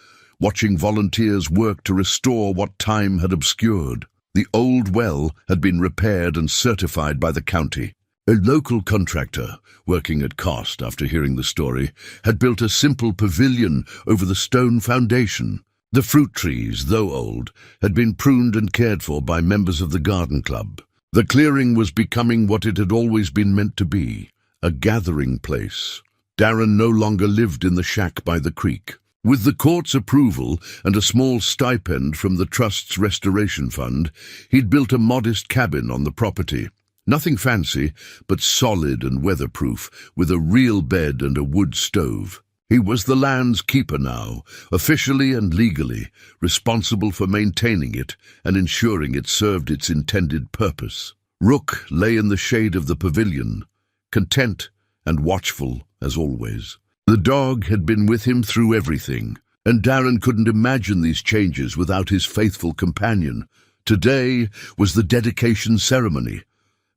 watching volunteers work to restore what time had obscured. The old well had been repaired and certified by the county. A local contractor, working at cost after hearing the story, had built a simple pavilion over the stone foundation. The fruit trees, though old, had been pruned and cared for by members of the garden club. The clearing was becoming what it had always been meant to be, a gathering place. Darren no longer lived in the shack by the creek. With the court's approval and a small stipend from the trust's restoration fund, he'd built a modest cabin on the property. Nothing fancy, but solid and weatherproof, with a real bed and a wood stove. He was the land's keeper now, officially and legally, responsible for maintaining it and ensuring it served its intended purpose. Rook lay in the shade of the pavilion, content and watchful as always. The dog had been with him through everything, and Darren couldn't imagine these changes without his faithful companion. Today was the dedication ceremony.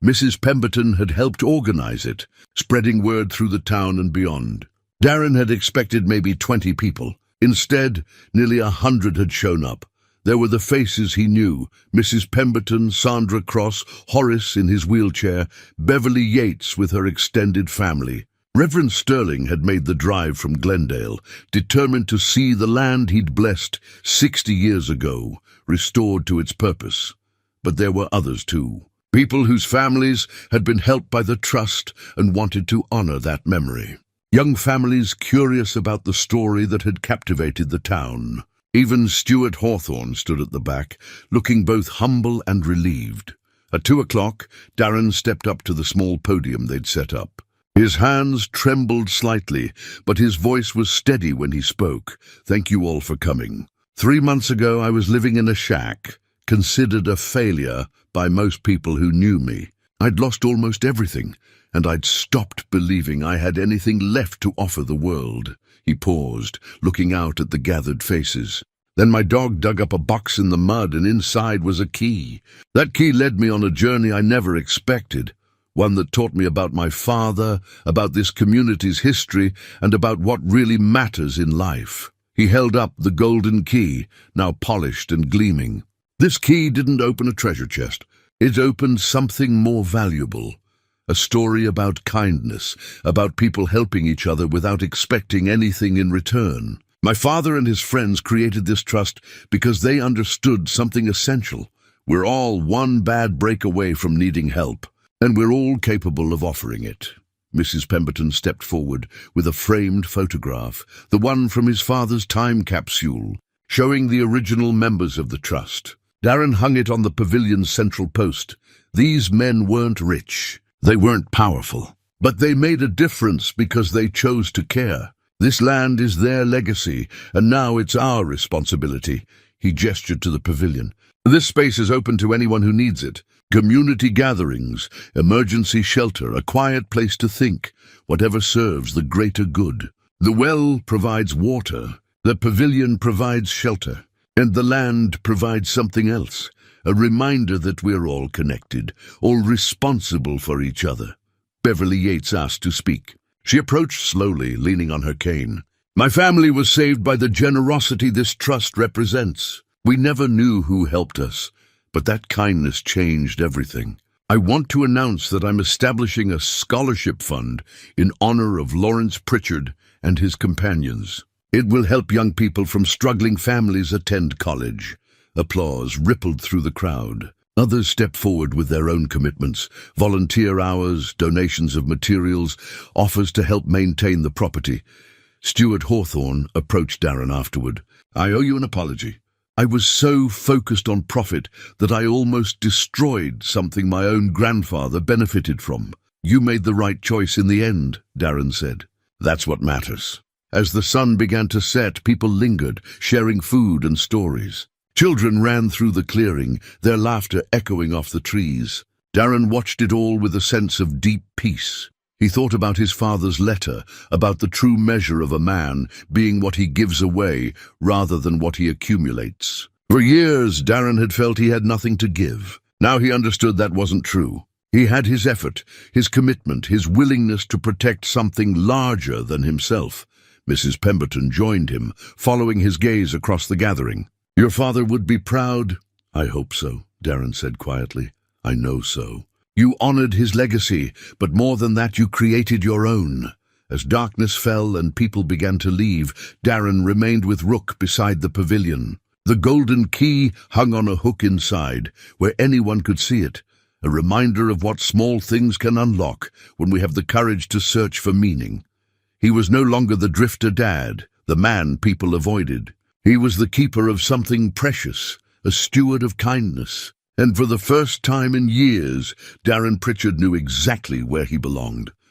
Mrs. Pemberton had helped organize it, spreading word through the town and beyond. Darren had expected maybe 20 people. Instead, nearly 100 had shown up. There were the faces he knew: Mrs. Pemberton, Sandra Cross, Horace in his wheelchair, Beverly Yates with her extended family. Reverend Sterling had made the drive from Glendale, determined to see the land he'd blessed 60 years ago restored to its purpose. But there were others too, people whose families had been helped by the trust and wanted to honor that memory. Young families curious about the story that had captivated the town. Even Stuart Hawthorne stood at the back, looking both humble and relieved. At 2 o'clock, Darren stepped up to the small podium they'd set up. His hands trembled slightly, but his voice was steady when he spoke. "Thank you all for coming. 3 months ago, I was living in a shack, considered a failure by most people who knew me. I'd lost almost everything, and I'd stopped believing I had anything left to offer the world." He paused, looking out at the gathered faces. "Then my dog dug up a box in the mud, and inside was a key. That key led me on a journey I never expected, one that taught me about my father, about this community's history, and about what really matters in life." He held up the golden key, now polished and gleaming. "This key didn't open a treasure chest. It opened something more valuable. A story about kindness, about people helping each other without expecting anything in return. My father and his friends created this trust because they understood something essential. We're all one bad break away from needing help, and we're all capable of offering it." Mrs. Pemberton stepped forward with a framed photograph, the one from his father's time capsule, showing the original members of the trust. Darren hung it on the pavilion's central post. These men weren't rich. They weren't powerful, but they made a difference because they chose to care. This land is their legacy, and now it's our responsibility. He gestured to the pavilion. "This space is open to anyone who needs it. Community gatherings, emergency shelter, a quiet place to think, whatever serves the greater good. The well provides water, the pavilion provides shelter, and the land provides something else. A reminder that we're all connected, all responsible for each other." Beverly Yates asked to speak. She approached slowly, leaning on her cane. "My family was saved by the generosity this trust represents. We never knew who helped us, but that kindness changed everything. I want to announce that I'm establishing a scholarship fund in honor of Lawrence Pritchard and his companions. It will help young people from struggling families attend college." Applause rippled through the crowd. Others stepped forward with their own commitments: volunteer hours, donations of materials, offers to help maintain the property. Stuart Hawthorne approached Darren afterward. "I owe you an apology. I was so focused on profit that I almost destroyed something my own grandfather benefited from." "You made the right choice in the end," Darren said. "That's what matters." As the sun began to set, people lingered, sharing food and stories. Children ran through the clearing, their laughter echoing off the trees. Darren watched it all with a sense of deep peace. He thought about his father's letter, about the true measure of a man being what he gives away rather than what he accumulates. For years, Darren had felt he had nothing to give. Now he understood that wasn't true. He had his effort, his commitment, his willingness to protect something larger than himself. Mrs. Pemberton joined him, following his gaze across the gathering. "Your father would be proud." "I hope so," Darren said quietly. "I know so. You honored his legacy, but more than that, you created your own." As darkness fell and people began to leave, Darren remained with Rook beside the pavilion. The golden key hung on a hook inside, where anyone could see it, a reminder of what small things can unlock when we have the courage to search for meaning. He was no longer the drifter dad, the man people avoided. He was the keeper of something precious, a steward of kindness. And for the first time in years, Darren Pritchard knew exactly where he belonged.